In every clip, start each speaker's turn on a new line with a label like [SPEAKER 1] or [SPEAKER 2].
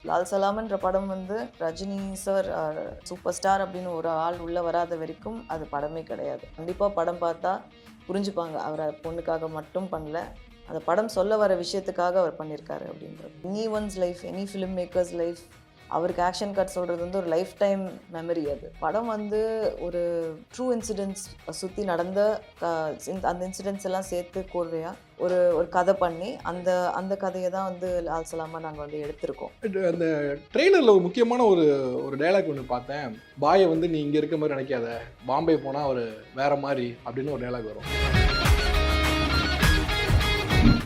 [SPEAKER 1] லால் சலாம்ன்ற படம் வந்து Rajini sir super star அப்படின்னு ஒரு ஆள் உள்ளே வராத வரைக்கும் அது படமே கிடையாது. கண்டிப்பாக படம் பார்த்தா புரிஞ்சுப்பாங்க, அவரை பொண்ணுக்காக மட்டும் பண்ணல, அந்த படம் சொல்ல வர விஷயத்துக்காக அவர் பண்ணியிருக்காரு அப்படின்றது. Any one's life, any film makers life, அவருக்கு ஆக்ஷன் கட் சொல்கிறது வந்து ஒரு லைஃப் டைம் மெமரி. அது படம் வந்து ஒரு ட்ரூ இன்சிடென்ட்ஸ் சுற்றி நடந்த அந்த இன்சிடென்ட்ஸ் எல்லாம் சேர்த்து கோர்வையாக ஒரு ஒரு கதை பண்ணி அந்த அந்த கதையை தான் வந்து லால் சலாமா நாங்கள் வந்து எடுத்திருக்கோம்.
[SPEAKER 2] அந்த ட்ரெய்லரில் ஒரு முக்கியமான ஒரு ஒரு டைலாக் ஒன்று பார்த்தேன். பாயை வந்து நீ இங்கே இருக்க மாதிரி நினைக்காத, பாம்பே போனால் ஒரு வேற மாதிரி அப்படின்னு ஒரு டைலாக் வரும்.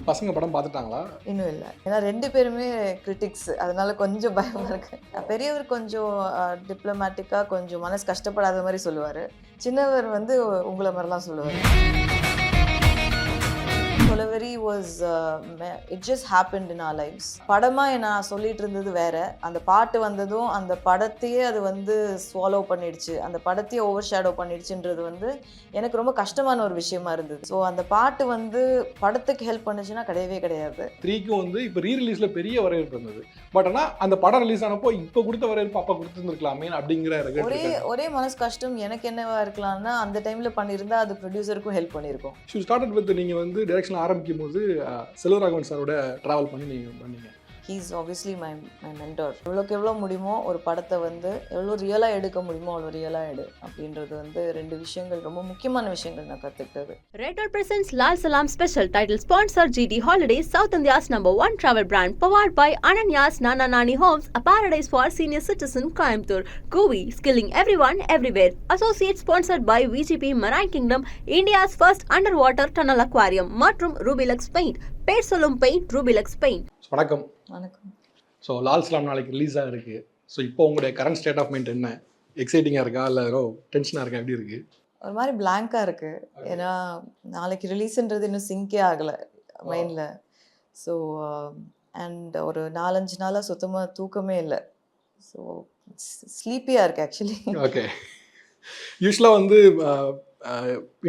[SPEAKER 2] பசங்க படம் பார்த்துட்டாங்களா?
[SPEAKER 1] இன்னும் இல்லை, ஏன்னா 2 பேருமே கிரிட்டிக்ஸ், அதனால கொஞ்சம் பயமாக இருக்கு. பெரியவர் கொஞ்சம் டிப்ளமேட்டிக்காக கொஞ்சம் மனசு கஷ்டப்படாத மாதிரி சொல்லுவார், சின்னவர் வந்து உங்களை மாதிரிலாம் சொல்லுவார். Kolaveri was it just happened in our lives. படமா நான் சொல்லிட்டு இருந்தது வேற, அந்த பாட்டு வந்ததும் அந்த படத்தையே அது வந்து ஸ்வாலோ பண்ணிடுச்சு, அந்த படத்தையே ஓவர் ஷேடோ பண்ணிடுச்சுன்றது வந்து எனக்கு ரொம்ப கஷ்டமான ஒரு விஷயமா இருந்தது. ஸோ அந்த பாட்டு வந்து படத்துக்கு ஹெல்ப் பண்ணுச்சுன்னா கிடையவே கிடையாது.
[SPEAKER 2] 3க்கும் வந்து இப்போ ரீரிலீஸில் பெரிய வரவேற்பு இருந்தது. பட் ஆனால் அந்த படம் ரிலீஸ் ஆனப்போ இப்போ கொடுத்த வரவேற்பு அப்போ கொடுத்துருந்துருக்கலாமே அப்படிங்கிற
[SPEAKER 1] ஒரே மனசு கஷ்டம் எனக்கு என்னவா இருக்கலாம்னா, அந்த டைமில் பண்ணியிருந்தா அது ப்ரொடியூசருக்கும் ஹெல்ப் பண்ணியிருக்கோம்.
[SPEAKER 2] ஷூ ஸ்டார்டட் வித் நீங்கள் வந்து டைரக்ஷன் ஆரம்பிக்கும் போது செல்வராகவன் சாரோட ட்ராவல் பண்ணி நீங்கள் பண்ணீங்க.
[SPEAKER 1] He is obviously my mentor. எவ்வளோக்கு எவ்வளோ முடியுமோ ஒரு படத்தை வந்து எவ்வளோ ரியலாக எடுக்க முடியுமோ அவ்வளோ ரியலாக எடு அப்படின்றது வந்து 2 விஷயங்கள், ரொம்ப முக்கியமான விஷயங்கள் நான் கற்றுக்கிட்டது.
[SPEAKER 3] Red Dot presents Lal Salam special title sponsor GT Holidays, South India's #1 travel brand, powered by Ananya's Nana Nani Homes, a paradise for senior citizen Coimbatore. Govi, skilling everyone everywhere. Associate sponsored by VGP Marine Kingdom, India's first underwater tunnel aquarium, மற்றும் Rubilux Paint. பேர் சொல்லும் paint Rubilux Paint.
[SPEAKER 2] வணக்கம்.
[SPEAKER 1] வணக்கம்.
[SPEAKER 2] So Lal Salaam நாளைக்கு ரிலீஸாக இருக்குது. So இப்போ உங்களுடைய current state of mind என்ன? எக்ஸைட்டிங்காக இருக்கா, இல்லை ஏதோ டென்ஷனாக இருக்கா, எப்படி இருக்குது?
[SPEAKER 1] ஒரு மாதிரி பிளாங்காக இருக்குது, ஏன்னா நாளைக்கு ரிலீஸுன்றது இன்னும் சிங்கே ஆகலை மைண்டில். ஸோ அண்ட் ஒரு 4-5 நாளாக சுத்தமாக தூக்கமே இல்லை. ஸோ ஸ்லீப்பியாக இருக்குது ஆக்சுவலி.
[SPEAKER 2] ஓகே. யூஸ்வலாக வந்து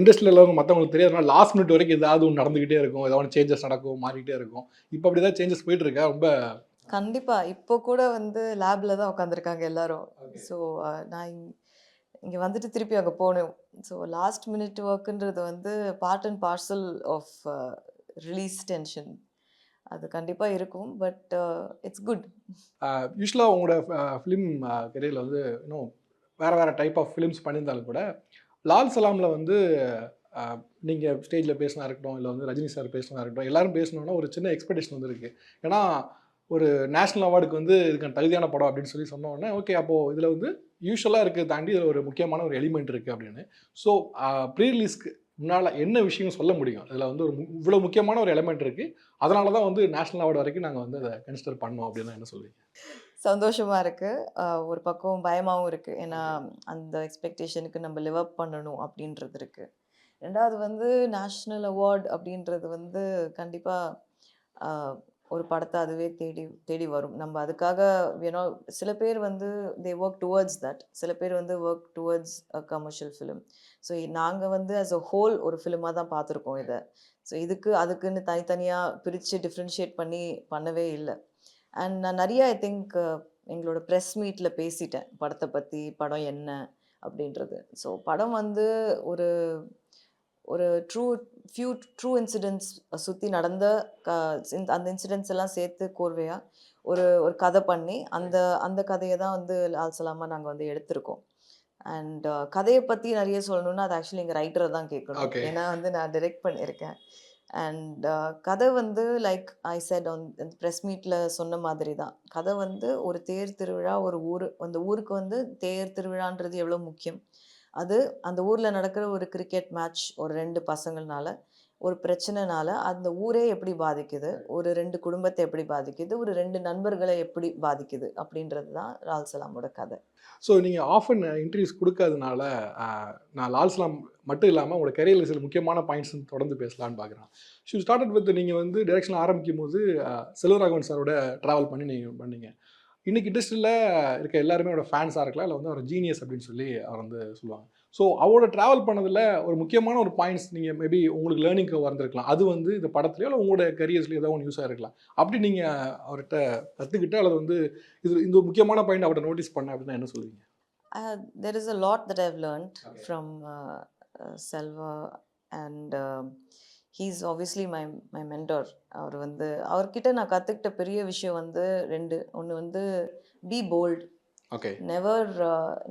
[SPEAKER 2] இண்டஸ்ட்ரியில் உள்ளவங்க மற்றவங்களுக்கு தெரியாதுனால லாஸ்ட் மினிட் வரைக்கும் ஏதாவது ஒன்று நடந்துக்கிட்டே இருக்கும், ஏதாவது சேஞ்சஸ் நடக்கும், மாறிக்கிட்டே இருக்கும். இப்போ அப்படி தான் சேஞ்சஸ் போயிட்டு இருக்கா? ரொம்ப
[SPEAKER 1] கண்டிப்பாக. இப்போ கூட வந்து லேபில் தான் உட்காந்துருக்காங்க எல்லாரும். ஸோ நான் இங்கே வந்துட்டு திருப்பி அங்கே போகணும். ஸோ லாஸ்ட் மினிட் ஒர்க்குன்றது வந்து part and parcel of release tension. அது கண்டிப்பாக இருக்கும், பட் இட்ஸ் குட்.
[SPEAKER 2] யூஸ்வலாக உங்களோட ஃபிலிம் கெரியரில் வந்து இன்னும் வேறு டைப் ஆஃப் ஃபிலிம்ஸ் பண்ணியிருந்தாலும் கூட லால் சலாமில் வந்து நீங்கள் ஸ்டேஜில் பேசினா இருக்கட்டும், இல்லை வந்து ரஜினி சார் பேசினா இருக்கட்டும், எல்லோரும் பேசணுன்னா ஒரு சின்ன எக்ஸ்பெக்டேஷன் வந்து இருக்குது. ஏன்னா ஒரு நேஷ்னல் அவார்டுக்கு வந்து இதுக்கான தகுதியான படம் அப்படின்னு சொன்ன உடனே ஓகே, அப்போது இதில் வந்து யூஸ்வலாக இருக்குது தாண்டி இதில் ஒரு முக்கியமான ஒரு எலிமெண்ட் இருக்குது அப்படின்னு. ஸோ ப்ரீ ரிலீஸ்க்கு முன்னால் என்ன விஷயம் சொல்ல முடியும்? இதில் வந்து ஒரு இவ்வளோ முக்கியமான ஒரு எலிமெண்ட் இருக்குது, அதனால தான் வந்து நேஷ்னல் அவார்டு வரைக்கும் நாங்கள் வந்து அதை கன்சிடர் பண்ணோம் அப்படின்னு என்ன சொல்லுவீங்க?
[SPEAKER 1] சந்தோஷமாக இருக்குது, ஒரு பக்கம் பயமாகவும் இருக்குது. ஏன்னா அந்த எக்ஸ்பெக்டேஷனுக்கு நம்ம லிவ் அப் பண்ணணும் அப்படின்றது இருக்குது. 2வது வந்து நேஷ்னல் அவார்டு அப்படின்றது வந்து கண்டிப்பாக ஒரு படத்தை அதுவே தேடி வரும். நம்ம அதுக்காக வேணும். சில பேர் வந்து தே ஒர்க் டுவர்ட்ஸ் தட், சில பேர் வந்து work towards a commercial film. So நாங்கள் வந்து ஆஸ் அ ஹோல் ஒரு ஃபிலிமாக தான் பார்த்துருக்கோம் இதை. ஸோ அதுக்குன்னு தனித்தனியாக பிரித்து டிஃப்ரென்ஷியேட் பண்ணவே இல்லை. அண்ட் நான் நிறைய ஐ திங்க் எங்களோட ப்ரெஸ் மீட்டில் பேசிட்டேன் படத்தை பற்றி, படம் என்ன அப்படின்றது. ஸோ படம் வந்து ஒரு ஒரு ட்ரூ இன்சிடென்ட்ஸ் சுற்றி நடந்த அந்த இன்சிடென்ட்ஸ் எல்லாம் சேர்த்து கோர்வையாக ஒரு கதை பண்ணி அந்த கதையை தான் வந்து லால் சலாமா நாங்கள் வந்து எடுத்திருக்கோம். அண்ட் கதையை பற்றி நிறைய சொல்லணுன்னா அது ஆக்சுவலி எங்கள் ரைட்டரை தான் கேட்கணும். ஏன்னா வந்து நான் டைரக்ட் பண்ணியிருக்கேன். அண்ட் கதை வந்து லைக் ஐ செட் அந்த ப்ரெஸ் மீட்டில் சொன்ன மாதிரி தான். கதை வந்து ஒரு தேர் திருவிழா, ஒரு ஊர், அந்த ஊருக்கு வந்து தேர் திருவிழான்றது எவ்வளோ முக்கியம், அது அந்த ஊரில் நடக்கிற ஒரு கிரிக்கெட் மேட்ச் ஒரு 2 பசங்கள்னால ஒரு பிரச்சனைனால அந்த ஊரே எப்படி பாதிக்குது, ஒரு 2 குடும்பத்தை எப்படி பாதிக்குது, ஒரு 2 நண்பர்களை எப்படி பாதிக்குது அப்படின்றது தான் லால் சலாமோட கதை.
[SPEAKER 2] ஸோ நீங்கள் ஆஃபன் இன்டர்வியூஸ் கொடுக்காதனால நான் லால் சலாம் மட்டும் இல்லாமல் உங்களோட கெரியரில் சில முக்கியமான பாயிண்ட்ஸ் தொடர்ந்து பேசலான்னு பார்க்குறேன். ஷூ ஸ்டார்டட் வித் நீங்கள் வந்து டைரக்ஷன் ஆரம்பிக்கும் போது செல்வராகவன் சாரோட ட்ராவல் பண்ணி நீங்கள் பண்ணீங்க. இன்றைக்கி இண்டஸ்ட்ரியில் இருக்க எல்லாருமே அவரோட ஃபேன்ஸாக இருக்கலாம், இல்லை வந்து அவர் ஜீனியஸ் அப்படின்னு சொல்லி அவர் வந்து சொல்லுவாங்க. ஸோ அவரோட ட்ராவல் பண்ணதில் ஒரு முக்கியமான ஒரு பாயிண்ட்ஸ் நீங்கள் மேபி உங்களுக்கு லேர்னிங்க்கு வந்திருக்கலாம். அது வந்து இந்த படத்துலையோ இல்லை உங்களோட கரியர்ஸ்லையோ ஏதோ ஒன்று யூஸாக இருக்கலாம். அப்படி நீங்கள் அவர்கிட்ட கற்றுக்கிட்டு அல்லது வந்து இந்த ஒரு முக்கியமான பாயிண்ட் அவர்கிட்ட நோட்டீஸ் பண்ண அப்படின்னா என்ன சொல்லுவீங்க?
[SPEAKER 1] There is a lot that I've learned
[SPEAKER 2] Okay.
[SPEAKER 1] from Selva, and he's obviously my mentor. அவர் வந்து அவர்கிட்ட நான் கற்றுக்கிட்ட பெரிய விஷயம் வந்து ரெண்டு. ஒன்று வந்து be bold.
[SPEAKER 2] Okay.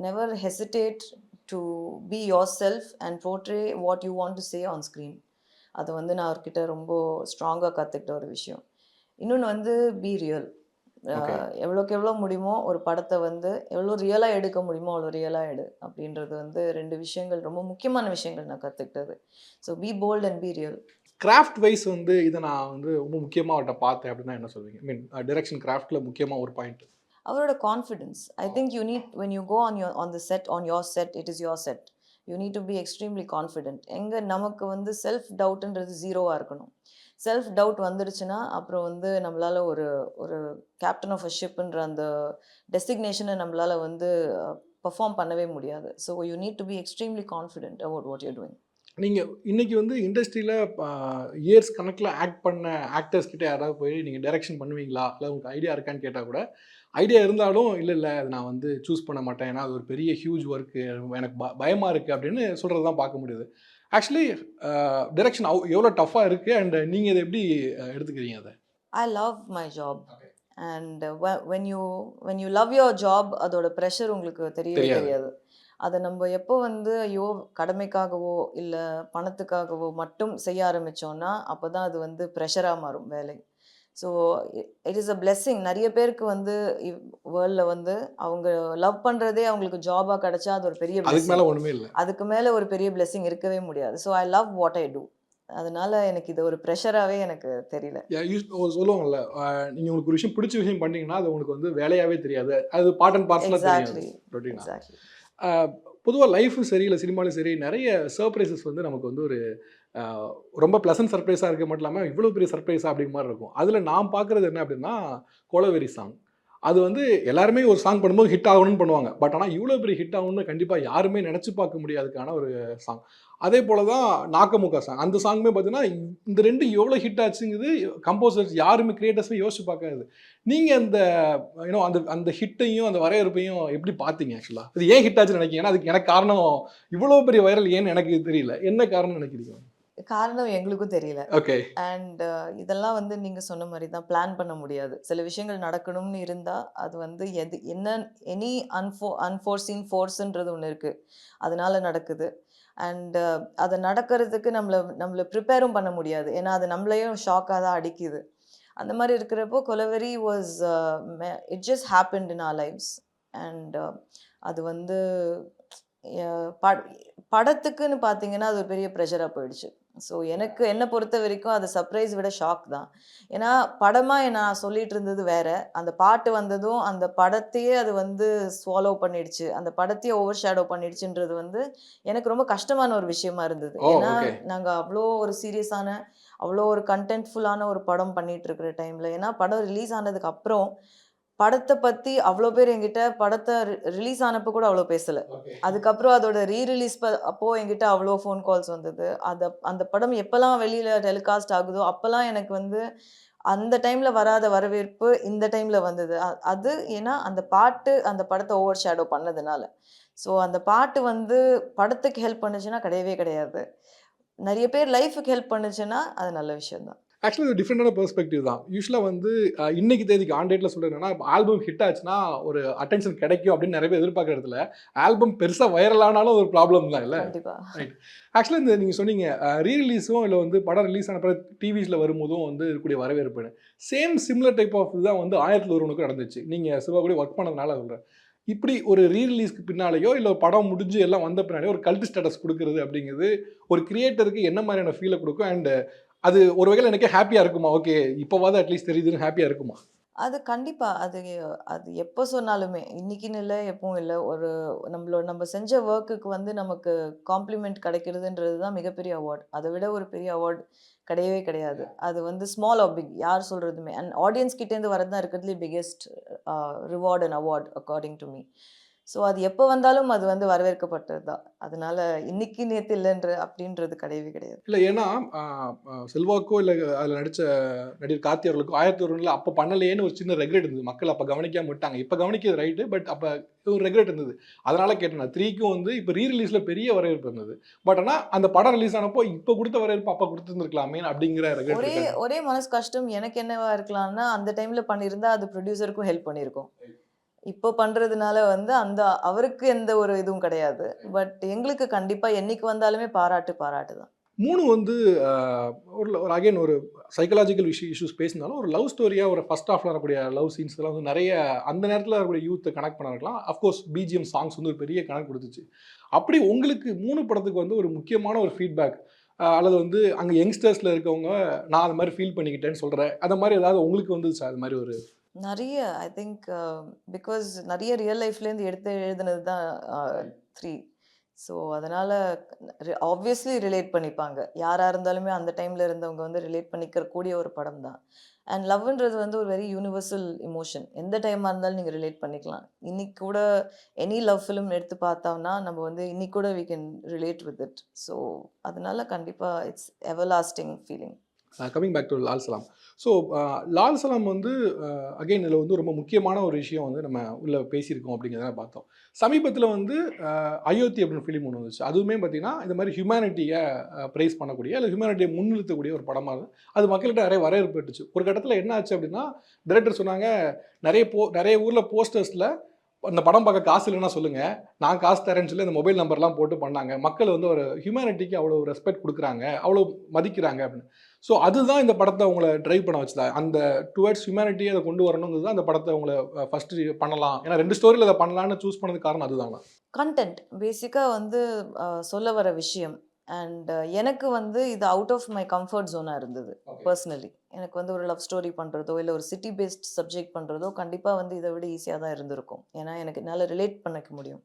[SPEAKER 1] Never hesitate to be yourself and portray what you want to say on screen. அது வந்து நான் அவர்கிட்ட ரொம்ப ஸ்ட்ராங்காக கற்றுக்கிட்ட ஒரு விஷயம். இன்னொன்று வந்து be real.
[SPEAKER 2] Okay.
[SPEAKER 1] எவ்வளோக்கு எவ்வளோ முடியுமோ ஒரு படத்தை வந்து எவ்வளோ ரியலாக எடுக்க முடியுமோ அவ்வளோ ரியலாக எடு அப்படின்றது வந்து ரெண்டு விஷயங்கள், ரொம்ப முக்கியமான விஷயங்கள் நான் கற்றுக்கிட்டது. So be bold and be real.
[SPEAKER 2] Craft wise வந்து இதை நான் வந்து ரொம்ப முக்கியமாக அவர்கிட்ட பார்த்தேன் அப்படின்னா என்ன சொல்வீங்க? ஐ மீன் டைரக்ஷன் கிராஃப்டில் முக்கியமாக ஒரு பாயிண்ட்.
[SPEAKER 1] அவரோட confidence. I think you need when you go on the set, on your set, it is your set. You need to be extremely confident. எங்கே நமக்கு வந்து செல்ஃப் டவுட்ன்றது ஜீரோவாக இருக்கணும். செல்ஃப் டவுட் வந்துடுச்சுன்னா அப்புறம் வந்து நம்மளால் ஒரு கேப்டன் ஆஃப் அ ஷிப்ன்ற அந்த டெசிக்னேஷனை நம்மளால் வந்து பெர்ஃபார்ம் பண்ணவே முடியாது. So you need to be extremely confident about what you're doing.
[SPEAKER 2] நீங்கள் இன்றைக்கி வந்து இண்டஸ்ட்ரியில் இயர்ஸ் கணக்கில் ஆக்ட் பண்ண ஆக்டர்ஸ் கிட்ட யாராவது போய் நீங்கள் டைரக்ஷன் பண்ணுவீங்களா, இல்லை உங்களுக்கு ஐடியா இருக்கான்னு கேட்டால் கூட ஐடியா இருந்தாலும் இல்லை அது நான் வந்து சூஸ் பண்ண மாட்டேன், ஏன்னா அது ஒரு பெரிய ஹியூஜ் ஒர்க்கு, எனக்கு பயமாக இருக்குது அப்படின்னு சொல்கிறது தான் பார்க்க முடியுது. ஆக்சுவலி டைரக்ஷன் எவ்வளோ டஃப்பாக இருக்குது அண்ட் நீங்கள் இதை எப்படி எடுத்துக்கிறீங்க அதை?
[SPEAKER 1] I love my job. And when you love your job, அதோட ப்ரெஷர் உங்களுக்கு தெரியவே தெரியாது. அதை நம்ம எப்போ வந்து ஐயோ கடமைக்காகவோ இல்லை பணத்துக்காகவோ மட்டும் செய்ய ஆரம்பித்தோன்னா அப்போ தான் அது வந்து ப்ரெஷராக மாறும் வேலை. So it is a blessing. நிறைய பேருக்கு வந்து வேர்ல்டில் வந்து அவங்க லவ் பண்ணுறதே அவங்களுக்கு ஜாபாக கிடச்சா அது ஒரு பெரிய
[SPEAKER 2] அதுக்கு மேலே ஒன்றுமே இல்லை.
[SPEAKER 1] அதுக்கு மேலே ஒரு பெரிய பிளெஸ்ஸிங் இருக்கவே முடியாது. So I love what I do. அதனால எனக்கு இது ஒரு ப்ரெஷராகவே எனக்கு தெரியல.
[SPEAKER 2] சொல்லுவாங்கல்ல, நீங்கள் உங்களுக்கு ஒரு விஷயம் பிடிச்ச விஷயம் பண்ணீங்கன்னா அது உங்களுக்கு வந்து வேலையாகவே தெரியாது, அது பார்ட் அண்ட் பார்சலாக தெரியாது.
[SPEAKER 1] எக்ஸாக்ட்லி.
[SPEAKER 2] பொதுவாக லைஃபும் சரி இல்லை சினிமாலும் சரி நிறைய சர்ப்ரைசஸ் வந்து நமக்கு வந்து ஒரு ரொம்ப ப்ளசன்ட் சர்ப்ரைஸாக இருக்க மட்டும் இல்லாமல் இவ்வளோ பெரிய சர்ப்ரைஸாக அப்படிங்கிற மாதிரி இருக்கும். அதில் நான் பார்க்குறது என்ன அப்படின்னா கொலவெறி சாங். அது வந்து எல்லாருமே ஒரு சாங் பண்ணும்போது ஹிட் ஆகணும்னு பண்ணுவாங்க. பட் ஆனால் இவ்வளோ பெரிய ஹிட் ஆகணும்னு கண்டிப்பாக யாருமே நினச்சி பார்க்க முடியாதுக்கான ஒரு சாங். அதே போல் தான் நாக்கமுக்கா சாங். அந்த சாங்குமே பார்த்தீங்கன்னா இந்த ரெண்டு எவ்வளோ ஹிட் ஆச்சுங்குது கம்போசர்ஸ் யாருமே கிரியேட்டர்ஸுமே யோசிச்சு பார்க்காது. நீங்கள் அந்த அந்த ஹிட்டையும் அந்த வரவேற்பையும் எப்படி பார்த்தீங்க? ஆக்சுவலாக அது ஏன் ஹிட் ஆச்சுன்னு நினைக்கிறீங்க? ஏன்னா அதுக்கு எனக்கு காரணம் இவ்வளோ பெரிய வைரல் ஏன்னு எனக்கு தெரியல. என்ன காரணம் நினைக்கிறீங்க?
[SPEAKER 1] காரணம் எங்களுக்கும் தெரியல.
[SPEAKER 2] ஓகே.
[SPEAKER 1] அண்ட் இதெல்லாம் வந்து நீங்கள் சொன்ன மாதிரி தான் பிளான் பண்ண முடியாது. சில விஷயங்கள் நடக்கணும்னு இருந்தால் அது வந்து எனி அன்ஃபோர்சீன் ஃபோர்ஸுன்றது ஒன்று இருக்குது, அதனால நடக்குது. அண்ட் அதை நடக்கிறதுக்கு நம்மளை ப்ரிப்பேரும் பண்ண முடியாது, ஏன்னா அது நம்மளையும் ஷாக்காக தான் அடிக்குது. அந்த மாதிரி இருக்கிறப்போ Kolaveri was it just happened in our lives. And அது வந்து படத்துக்குன்னு பார்த்தீங்கன்னா அது ஒரு பெரிய ப்ரெஷராக போயிடுச்சு. ஸோ என்னை பொறுத்த வரைக்கும் அது சர்ப்ரைஸ் விட ஷாக் தான். ஏன்னா படமாக நான் சொல்லிட்டு இருந்தது வேற, அந்த பாட்டு வந்ததும் அந்த படத்தையே அது வந்து ஸ்வாலோ பண்ணிடுச்சு, அந்த படத்தையே ஓவர் ஷேடோ பண்ணிடுச்சுன்றது வந்து எனக்கு ரொம்ப கஷ்டமான ஒரு விஷயமா இருந்தது. ஏன்னா நாங்கள் அவ்வளோ ஒரு சீரியஸான அவ்வளோ ஒரு கண்டென்ட்ஃபுல்லான ஒரு படம் பண்ணிட்டு இருக்கிற டைமில், ஏன்னா படம் ரிலீஸ் ஆனதுக்கு அப்புறம் படத்தை பற்றி அவ்வளோ பேர் என்கிட்ட படத்தை ரிலீஸ் ஆனப்போ கூட அவ்வளோ பேசலை. அதுக்கப்புறம் அதோட ரீரிலீஸ் அப்போது என்கிட்ட அவ்வளோ ஃபோன் கால்ஸ் வந்தது. அந்த படம் எப்போல்லாம் வெளியில் டெலிகாஸ்ட் ஆகுதோ அப்போல்லாம் எனக்கு வந்து அந்த டைமில் வராத வரவேற்பு இந்த டைமில் வந்தது. அது ஏன்னா அந்த பாட்டு அந்த படத்தை ஓவர் ஷேடோ பண்ணதுனால. ஸோ அந்த பாட்டு வந்து படத்துக்கு ஹெல்ப் பண்ணுச்சுன்னா கிடையவே கிடையாது. நிறைய பேர் லைஃபுக்கு ஹெல்ப் பண்ணுச்சுன்னா அது நல்ல விஷயம்தான்.
[SPEAKER 2] ஆக்சுவலி ஒரு டிஃப்ரெண்டான பெர்ஸ்பெக்டிவ் தான். யூஸ்வலாக வந்து இன்னைக்கு தேதிக்கு ஆன் டேட்டில் சொல்கிறேன்னா இப்போ ஆல்பம் ஹிட் ஆச்சுன்னா ஒரு அட்டென்ஷன் கிடைக்கும் அப்படின்னு நிறைய பேர் எதிர்பார்க்குற இடத்துல ஆல்பம் பெருசாக வைரலானாலும் ஒரு ப்ராப்ளம் தான் இல்லை? ரைட். ஆக்சுவலாக இந்த நீங்கள் சொன்னீங்க ரீரிலீஸும் இல்லை வந்து படம் ரிலீஸ் ஆன பிறகு டிவிஸில் வரும்போதும் வந்து இருக்கக்கூடிய வரவேற்புன்னு சிமிலர் டைப் ஆஃப் இதுதான் வந்து 1001 நடந்துச்சு. நீங்கள் சிவா கூட ஒர்க் பண்ணதுனால சொல்கிறேன். இப்படி ஒரு ரீரிலீஸ்க்கு பின்னாலேயோ இல்லை படம் முடிஞ்சு எல்லாம் வந்த பின்னாலேயோ ஒரு கல்ட் ஸ்டேட்டஸ் கொடுக்குறது அப்படிங்கிறது ஒரு கிரியேட்டருக்கு என்ன மாதிரியான ஃபீலை கொடுக்கும்? அண்ட் அது ஒரு வகையில் எனக்கே ஹாப்பியாக இருக்குமா? ஓகே இப்போவாது அட்லீஸ்ட் தெரியுதுன்னு ஹாப்பியாக இருக்குமா?
[SPEAKER 1] அது கண்டிப்பாக அது எப்போ சொன்னாலுமே இன்றைக்கின்னு இல்லை எப்பவும் இல்லை, ஒரு நம்ம செஞ்ச ஒர்க்குக்கு வந்து நமக்கு காம்ப்ளிமெண்ட் கிடைக்கிறதுன்றது தான் மிகப்பெரிய அவார்ட். அதை விட ஒரு பெரிய அவார்ட் கிடையவே கிடையாது. அது வந்து ஸ்மால் ஆர் பிக் யார் சொல்கிறதுமே, அண்ட் ஆடியன்ஸ் கிட்டேருந்து வரது தான் இருக்கிறதுலே biggest reward and award according to me. So அது எப்போ வந்தாலும் அது வந்து வரவேற்கப்பட்டது தான். அதனால இன்னைக்கு நேத்து இல்லைன்ற அப்படின்றது கிடையவே கிடையாது.
[SPEAKER 2] இல்ல ஏன்னா, அ அ செல்வாக்கோ இல்ல அதில நடிச்ச நடிகர் கார்த்தி அவர்களுக்கோ 1001ல அப்ப பண்ணலையேன்னு ஒரு சின்ன ரெக்ரெட் இருந்தது. மக்கள் அப்ப கவனிக்காம விட்டாங்க. இப்ப கவனிக்கிறது ரைட்டு. பட் அப்ப ஒரு ரெக்ரெட் இருந்தது. அதனால கேட்டேன் நான். 3க்கும் வந்து இப்ப ரிலீஸ்ல பெரிய வரவேற்பு இருந்தது. பட் ஆனா அந்த படம் ரிலீஸ் ஆனப்போ இப்ப குடுத்த வரவேற்பு அப்ப குடுத்திருந்திருக்கலாமே அப்படிங்கிற ரெக்ரெட்
[SPEAKER 1] ஒரே
[SPEAKER 2] இருக்கா?
[SPEAKER 1] ஒரே மனசு கஷ்டம் எனக்கு என்னவா இருக்கலாம்னா, அந்த டைம்ல பண்ணியிருந்தா அது ப்ரொடியூசருக்கும் ஹெல்ப் பண்ணியிருக்கும். இப்போ பண்றதுனால வந்து அந்த அவருக்கு எந்த ஒரு இதுவும் கிடையாது. பட் எங்களுக்கு கண்டிப்பா என்னைக்கு வந்தாலுமே பாராட்டு தான்.
[SPEAKER 2] 3 வந்து அ ஒரு அகைன் ஒரு சைக்காலஜிக்கல் இஷ்யூஸ் பேசினாலும், ஒரு லவ் ஸ்டோரியா ஒரு ஃபர்ஸ்ட் ஹாஃப்ல வரக்கூடிய லவ் சீன்ஸ் எல்லாம் வந்து நெறைய அந்த நேரத்துல வரக்கூடிய யூத்த கனெக்ட் பண்ண இருக்கலாம். அஃப்கோர்ஸ் பிஜிஎம் சாங்ஸ் வந்து ஒரு பெரிய கனெக்ட் குடுத்துச்சு. அப்படி உங்களுக்கு 3 படத்துக்கு வந்து ஒரு முக்கியமான ஒரு ஃபீட்பேக் அல்லது வந்து அங்க யங்ஸ்டர்ஸ்ல இருக்கவங்க, நான் அது மாரி ஃபீல் பண்ணிக்கிட்டேன்னு சொல்றேன். அந்த மாரி ஏதாவது உங்களுக்கு வந்துச்சா? அது மாரி ஒரு
[SPEAKER 1] நெறைய ஐ திங்க் பிகாஸ் நெறைய ரியல் லைஃப்லேருந்து எடுத்து எழுதுனது தான் 3. ஸோ அதனால ஆப்வியஸ்லி ரிலேட் பண்ணிப்பாங்க. யாரா இருந்தாலுமே அந்த டைம்ல இருந்தவங்க வந்து ரிலேட் பண்ணிக்கிற கூடிய ஒரு படம் தான். அண்ட் லவ்ன்றது வந்து ஒரு வெரி யூனிவர்சல் எமோஷன். எந்த டைமா இருந்தாலும் நீங்க ரிலேட் பண்ணிக்கலாம். இன்னைக்கு கூட எனி லவ் ஃபிலிம் எடுத்து பார்த்தோம்னா, நம்ம வந்து இன்னைக்கு கூட we can relate with it. So அதனால கண்டிப்பா it's everlasting feeling.
[SPEAKER 2] Coming back to Lal Salaam. So Lal Salaam வந்து அகைன் இதில வந்து ரொம்ப முக்கியமான ஒரு விஷயம் வந்து நம்ம உள்ள பேசியிருக்கோம் அப்படிங்கிறத பார்த்தோம். சமீபத்தில வந்து அயோத்தி அப்படின்னு ஃபிலிம் ஒண்ணு வந்துச்சு. அதுவுமே பார்த்தீங்கன்னா, இந்த மாரி ஹியூமனிட்டிய பிரைஸ் பண்ணக்கூடிய, இல்ல ஹியூமனிட்டிய முன்னிறுத்தக்கூடிய ஒரு படமா அது. அது மக்கள்கிட்ட நெறைய வரவேற்பு பெற்றுச்சு. ஒரு கட்டத்தில என்ன ஆச்சு அப்படின்னா, டைரக்டர் சொன்னாங்க, நெறைய ஊர்ல போஸ்டர்ஸ்ல அந்த படம் பார்க்க காசு இல்லைன்னா சொல்லுங்க. நான் காசு தரேன்னு சொல்லி அந்த மொபைல் நம்பர்லாம் போட்டு பண்ணாங்க. மக்கள் வந்து ஒரு ஹியூமனிட்டிக்கு அவ்வளோ ரெஸ்பெக்ட் குடுக்குறாங்க. அவ்வளோ மதிக்கிறாங்க அப்படின்னு. ஸோ அதுதான் இந்த படத்த உங்கள டிரைவ் பண்ண வச்சதா? அந்த டுவர்ட்ஸ் ஹியூமனிட்டி அத கொண்டு வரணுங்கிறது தான் அந்த படத்த உங்கள ஃபர்ஸ்ட்டு பண்ணலாம். ஏன்னா 2 ஸ்டோரியில அத பண்ணலான்னு சூஸ் பண்ணதுக்கு காரணம் அதுதானா?
[SPEAKER 1] கன்டென்ட் பேசிக்கா வந்து சொல்ல வர விஷயம். அண்ட் எனக்கு வந்து இது அவுட் ஆஃப் மை கம்ஃபர்ட் ஜோனா இருந்தது
[SPEAKER 2] ஓகே.
[SPEAKER 1] பர்சனலி. எனக்கு வந்து ஒரு லவ் ஸ்டோரி பண்றதோ, இல்ல ஒரு சிட்டி பேஸ்ட் சப்ஜெக்ட் பண்றதோ கண்டிப்பா வந்து இத விட ஈஸியா தான் இருந்திருக்கும். ஏன்னா எனக்கு என்னால ரிலேட் பண்ணிக்க முடியும்.